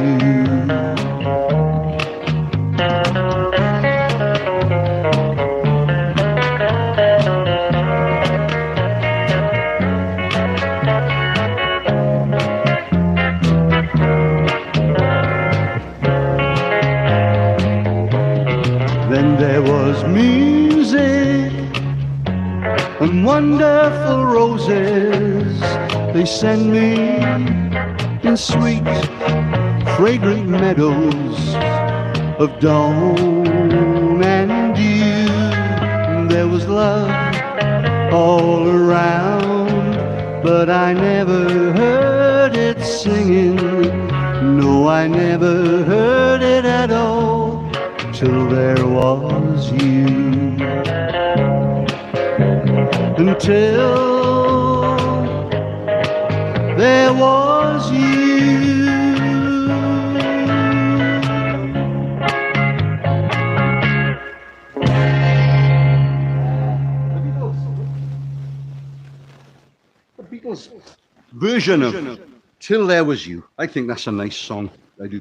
Then there was music and wonderful roses. They sent me in sweet, fragrant meadows of dawn and dew. There was love all around, but I never heard it singing. No, I never heard it at all till there was you. Until there was you. The Beatles version of Till There Was You. I think that's a nice song. I do.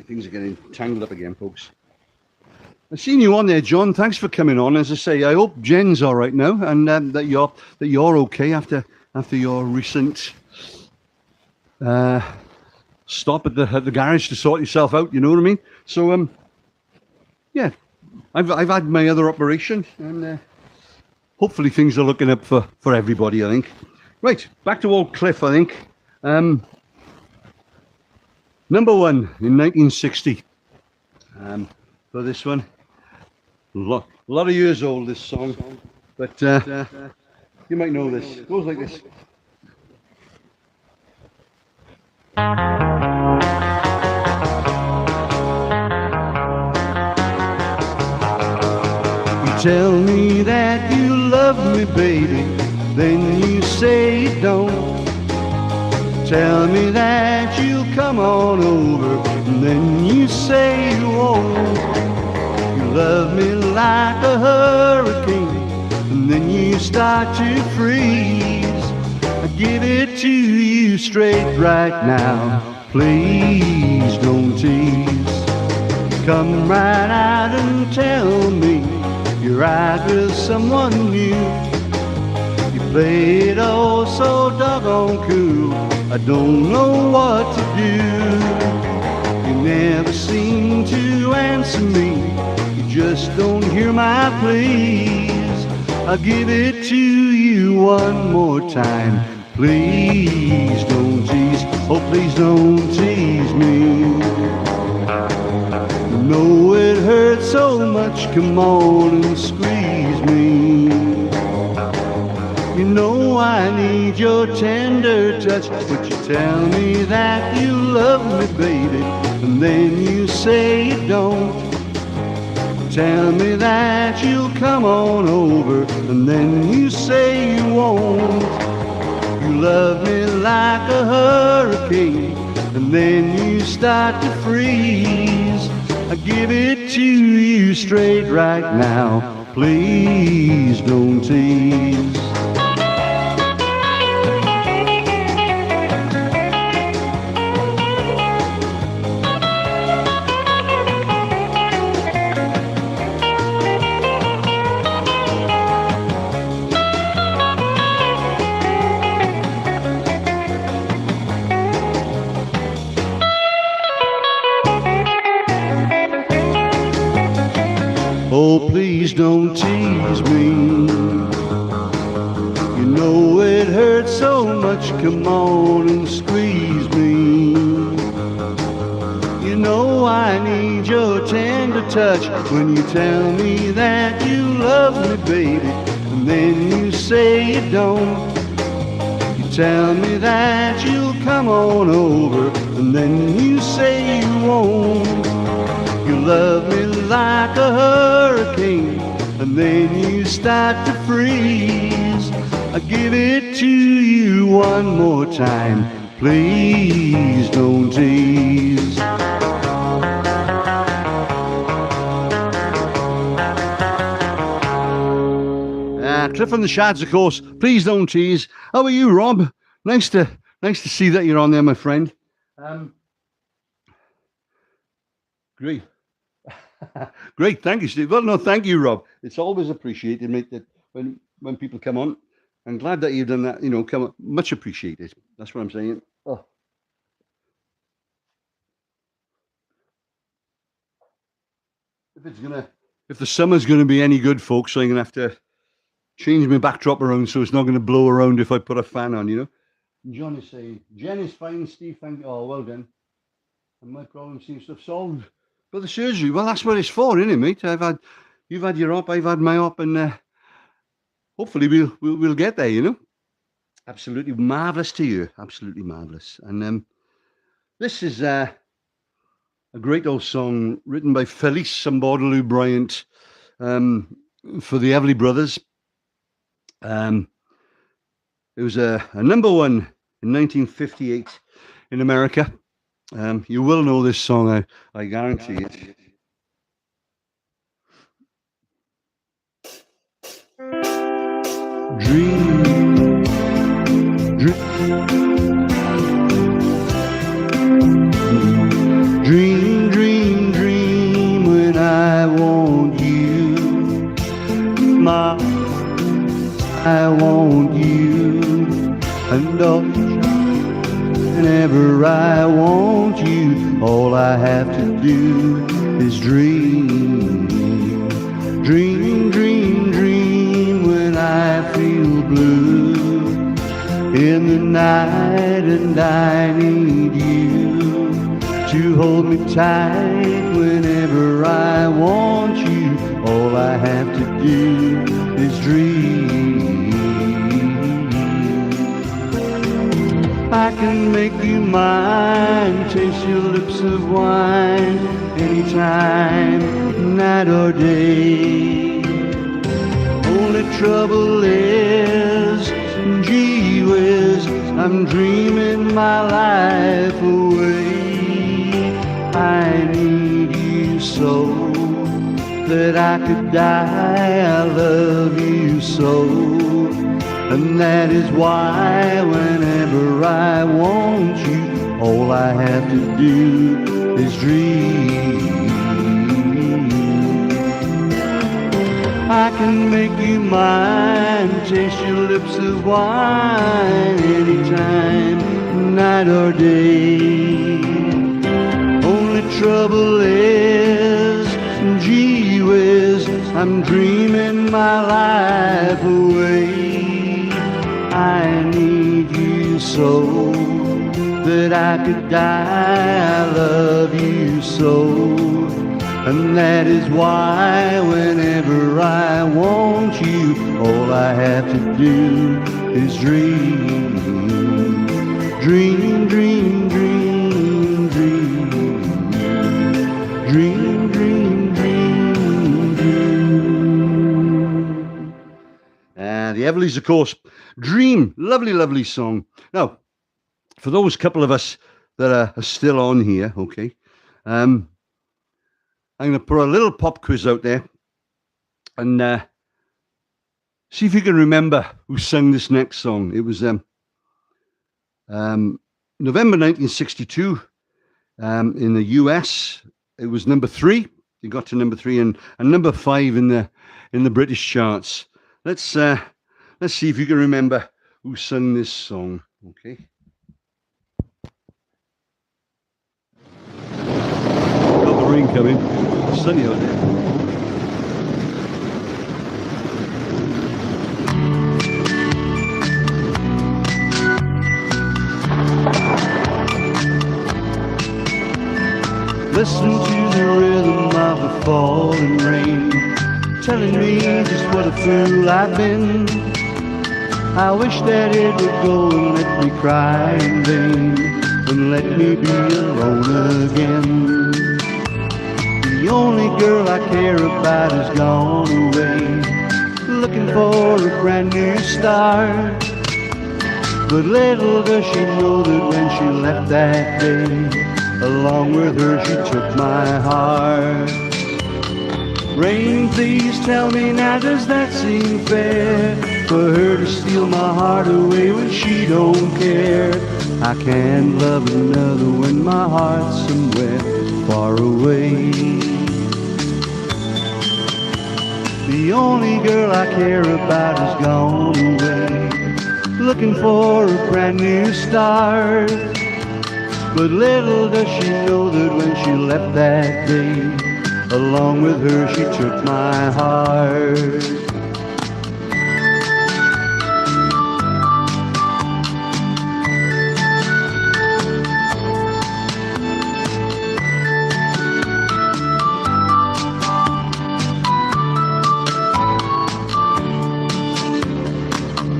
Things are getting tangled up again, folks. I've seen you on there, John. Thanks for coming on. As I say, I hope Jen's all right now, and that you're okay after your recent stop at the garage to sort yourself out. You know what I mean? So yeah, I've had my other operation, and hopefully things are looking up for everybody. I think. Right, back to old Cliff. I think. Number one in 1960 for this one. A lot of years old, this song, but you might know this. It goes like this. You tell me that you love me, baby, then you say you don't. Tell me that you'll come on over, and then you say you won't. You love me like a hurricane, and then you start to freeze. I give it to you straight right now. Please don't tease. Come right out and tell me you're out with someone new. You play it oh so doggone cool. I don't know what to do. You never seem to answer me. You just don't hear my pleas. I'll give it to you one more time. Please don't tease. Oh, please don't tease me. No, it hurts so much. Come on and squeeze me. You know I need your tender touch, but you tell me that you love me, baby, and then you say you don't. Tell me that you'll come on over, and then you say you won't. You love me like a hurricane, and then you start to freeze. I give it to you straight right now. Please don't tease. Oh, please don't tease me. You know it hurts so much. Come on and squeeze me. You know I need your tender touch when you tell me that you love me, baby, and then you say you don't. You tell me that you'll come on over, and and then you say you won't. You love me like a hurricane, and then you start to freeze. I give it to you one more time, please don't tease. Cliff and the Shads, of course. Please don't tease. How are you, Rob? Nice to see that you're on there, my friend. Great. Great, thank you, Steve. Well, no, thank you, Rob. It's always appreciated, mate, that when people come on. I'm glad that you've done that, you know, come on. Much appreciated. That's what I'm saying. Oh. If the summer's gonna be any good, folks, so I'm gonna have to change my backdrop around so it's not gonna blow around if I put a fan on, you know. John is saying, Jen is fine, Steve, thank you. Oh, well done. And my problem seems to have solved. But the surgery, well, that's what it's for, isn't it, mate? You've had your op, I've had my op, and hopefully we'll get there, you know. Absolutely marvelous to you, absolutely marvelous. And this is a great old song written by Felice Sambordaloo Bryant for the Everly Brothers. It was a number one in 1958 in America. You will know this song, I guarantee it. Dream, dream, dream, dream when I want you. I want you, and whenever I want you, all I have to do is dream. Dream, dream, dream when I feel blue in the night and I need you to hold me tight whenever I want you. All I have to do is dream. I can make you mine, taste your lips of wine, anytime, night or day. Only trouble is, gee whiz, I'm dreaming my life away. I need you so that I could die. I love you so. And that is why whenever I want you, all I have to do is dream. I can make you mine, taste your lips of wine, anytime, night or day. Only trouble is, gee whiz, I'm dreaming my life away. I need you so that I could die. I love you so, and that is why whenever I want you, all I have to do is dream. Dream, dream, dream, dream. Dream, dream, dream, dream. The Everlys, of course. Dream, lovely, lovely song. Now, for those couple of us that are still on here, okay, I'm going to put a little pop quiz out there and see if you can remember who sang this next song. It was November 1962 in the US. It was number 3. It got to number 3 and number 5 in the British charts. Let's see if you can remember who sang this song. Okay. Got the rain coming. It's sunny out there. Listen to the rhythm of the falling rain, telling me just what a fool I've been. I wish that it would go and let me cry in vain. When and let me be alone again. The only girl I care about has gone away, looking for a brand new start. But little does she know that when she left that day, along with her she took my heart. Rain, please tell me now, does that seem fair? For her to steal my heart away when she don't care. I can't love another when my heart's somewhere far away. The only girl I care about has gone away, looking for a brand new start. But little does she know that when she left that day, along with her she took my heart.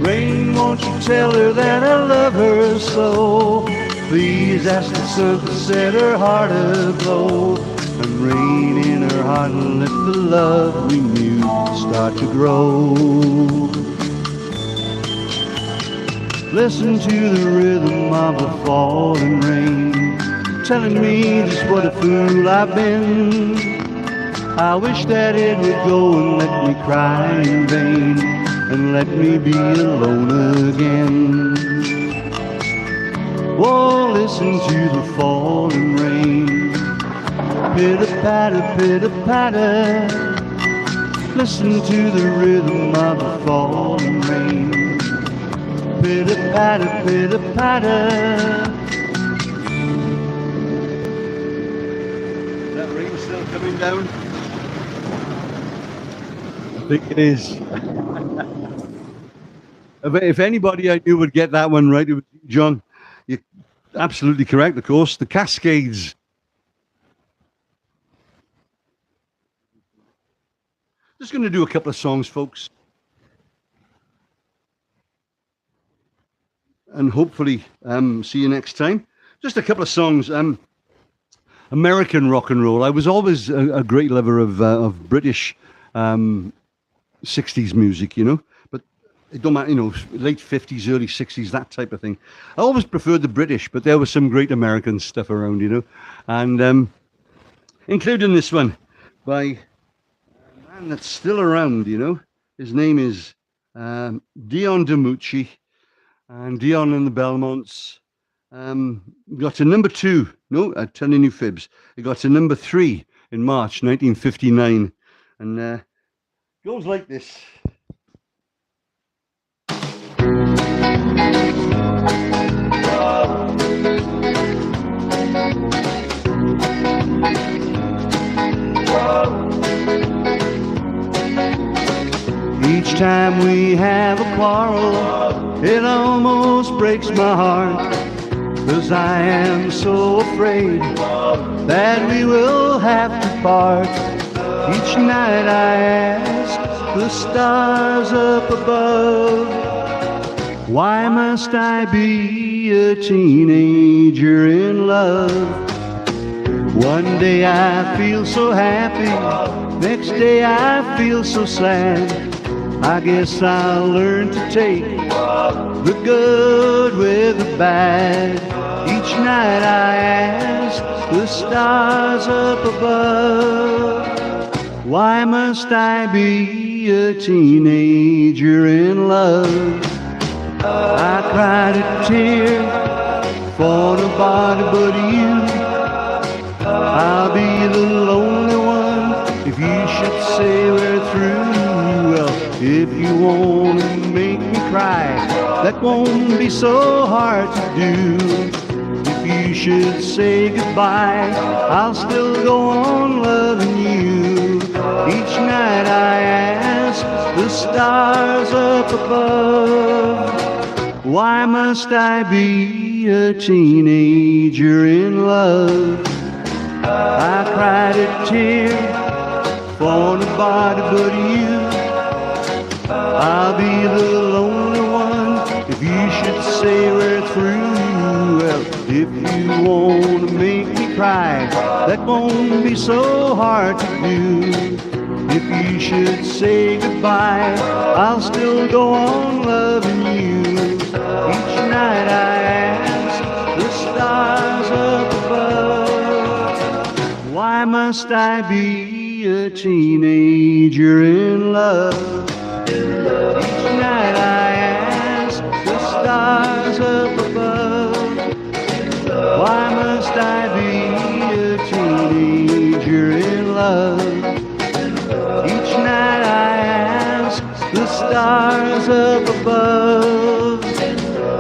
Rain, won't you tell her that I love her so? Please ask the sun to set her heart aglow, and rain in her heart and let the love we knew start to grow. Listen to the rhythm of the falling rain, telling me just what a fool I've been. I wish that it would go and let me cry in vain, and let me be alone again. Oh, listen to the falling rain, pitter-patter, pitter-patter. Listen to the rhythm of the falling rain, pitter-patter, pitter-patter. Is that rain still coming down? I think it is. If anybody I knew would get that one right, it was John. You're absolutely correct, of course. The Cascades. Just going to do a couple of songs, folks. And hopefully see you next time. Just a couple of songs. American rock and roll. I was always a great lover of British 60s music, you know. It don't matter, you know, late 50s, early 60s, that type of thing. I always preferred the British, but there was some great American stuff around, you know. And including this one by a man that's still around, you know. His name is Dion DiMucci, and Dion and the Belmonts got to number 2. No, I'm telling you fibs. It got to number 3 in March 1959. And goes like this. Each time we have a quarrel, it almost breaks my heart, 'cause I am so afraid that we will have to part. Each night I ask the stars up above, why must I be a teenager in love? One day I feel so happy, next day I feel so sad. I guess I'll learn to take the good with the bad. Each night I ask the stars up above, why must I be a teenager in love? I cried a tear for nobody but you. I'll be the lonely one if you should say we're through. Well, if you want to make me cry, that won't be so hard to do. If you should say goodbye, I'll still go on loving you. Each night I ask the stars up above, why must I be a teenager in love? I cried a tear for nobody but you. I'll be the lonely one if you should say we're through. Well, If you want to make me cry, that won't be so hard to do. If you should say goodbye, I'll still go on loving you. Each night I ask the stars up above, why must I be a teenager in love? Each night I ask the stars up above, why must I be a teenager in love? Each night I ask the stars up above,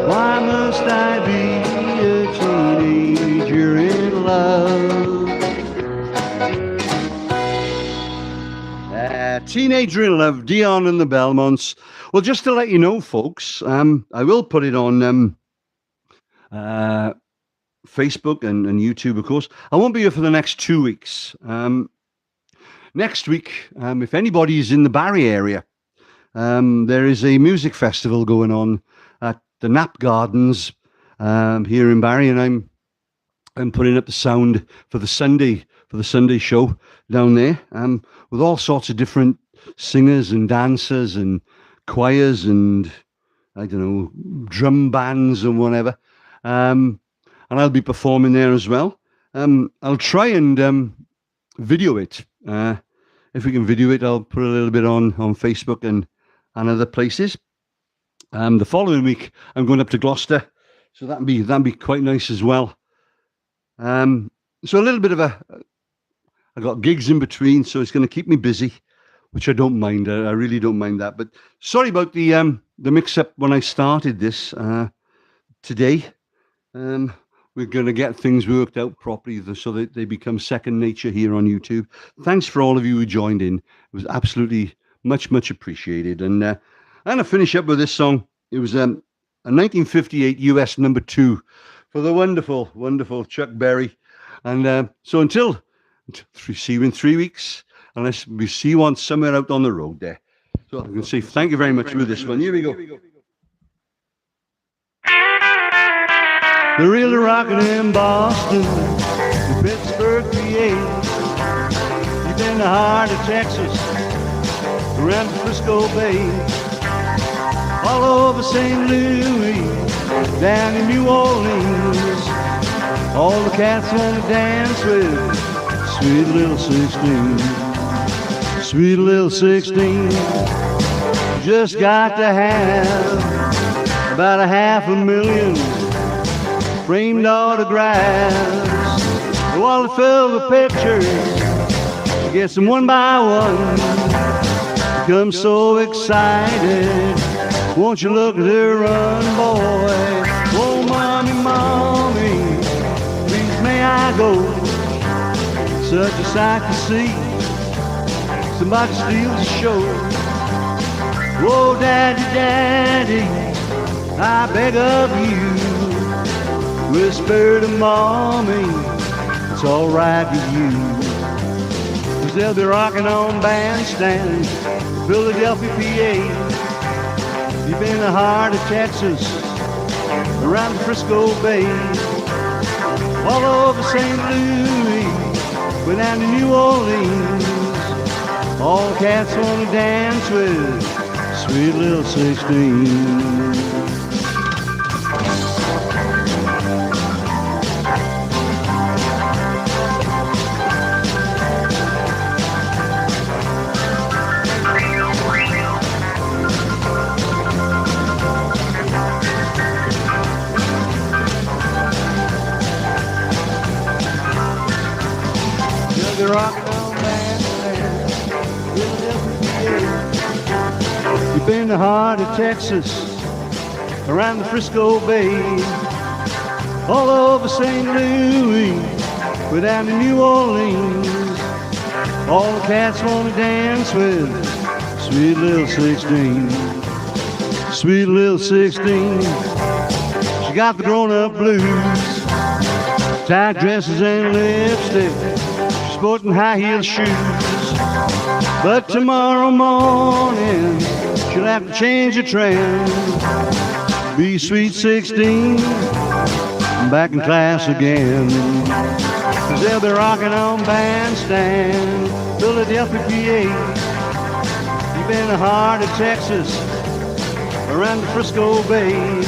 why must I be a teenager in love? Teenager in Love, Dion and the Belmonts. Well, just to let you know, folks, I will put it on Facebook and YouTube, of course. I won't be here for the next 2 weeks. Next week, if anybody is in the Barry area, there is a music festival going on at the Knapp Gardens here in Barry, and I'm putting up the sound for the Sunday show down there, with all sorts of different singers and dancers and choirs and I don't know, drum bands and whatever. And I'll be performing there as well. I'll try and video it. If we can video it, I'll put a little bit on Facebook and other places. The following week, I'm going up to Gloucester, so that'd be quite nice as well. So a little bit of I got gigs in between, so it's going to keep me busy, which I don't mind. I really don't mind that. But sorry about the mix-up when I started this today. We're going to get things worked out properly so that they become second nature here on YouTube. Thanks for all of you who joined in. It was absolutely much, much appreciated. And I'm going to finish up with this song. It was a 1958 US #2 for the wonderful, wonderful Chuck Berry. And so until see you in 3 weeks, unless we see one somewhere out on the road there. So I'm going to say thank you very much with this one. Here we go. They're really rocking in Boston, in Pittsburgh, PA, deep in the heart of Texas, around the Frisco Bay, all over St. Louis, down in New Orleans. All the cats want to dance with sweet little 16. Sweet little 16, just got to have about 500,000 framed autographs. The wallet filled with pictures, she gets them one by one. Becomes so excited, won't you look at her run, boy? Oh, mommy, mommy, please may I go? Such a sight to see, somebody steals the show. Whoa, daddy, daddy, I beg of you, whisper to mommy, it's all right with you. 'Cause they'll be rocking on Bandstand, Philadelphia, PA, deep in the heart of Texas, around the Frisco Bay, all over St. Louis, we're down to New Orleans. All cats want to dance with sweet little 16. They're rocking on Bandstand, deep in the heart of Texas, around the Frisco Bay, all over St. Louis, we're down to New Orleans. All the cats want to dance with sweet little 16. Sweet little 16, she got the grown-up blues, tight dresses and lipstick, sporting high-heel shoes. But tomorrow morning she'll have to change her trend. Be sweet 16, I'm back in class again. 'Cause they'll be rocking on Bandstand, Philadelphia, PA. Deep in the heart of Texas, around the Frisco Bay,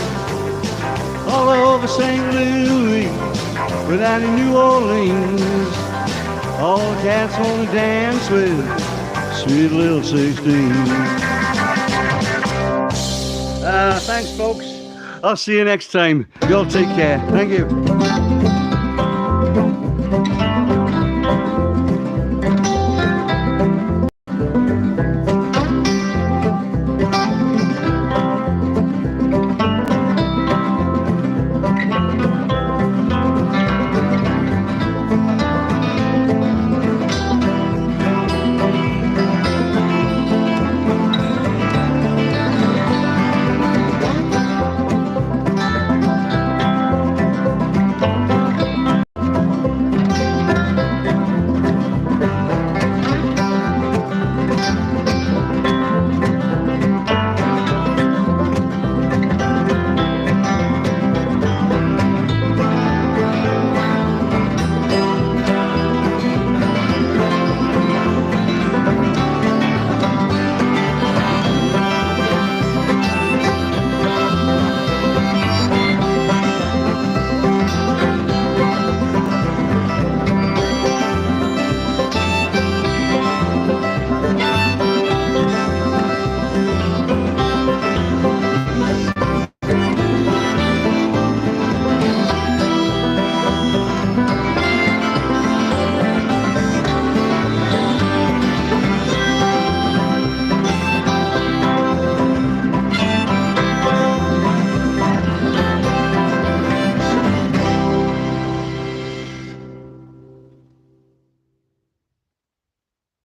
all over St. Louis, but down in New Orleans, all the cats want to dance with sweet little 16. Thanks, folks. I'll see you next time. Y'all take care. Thank you.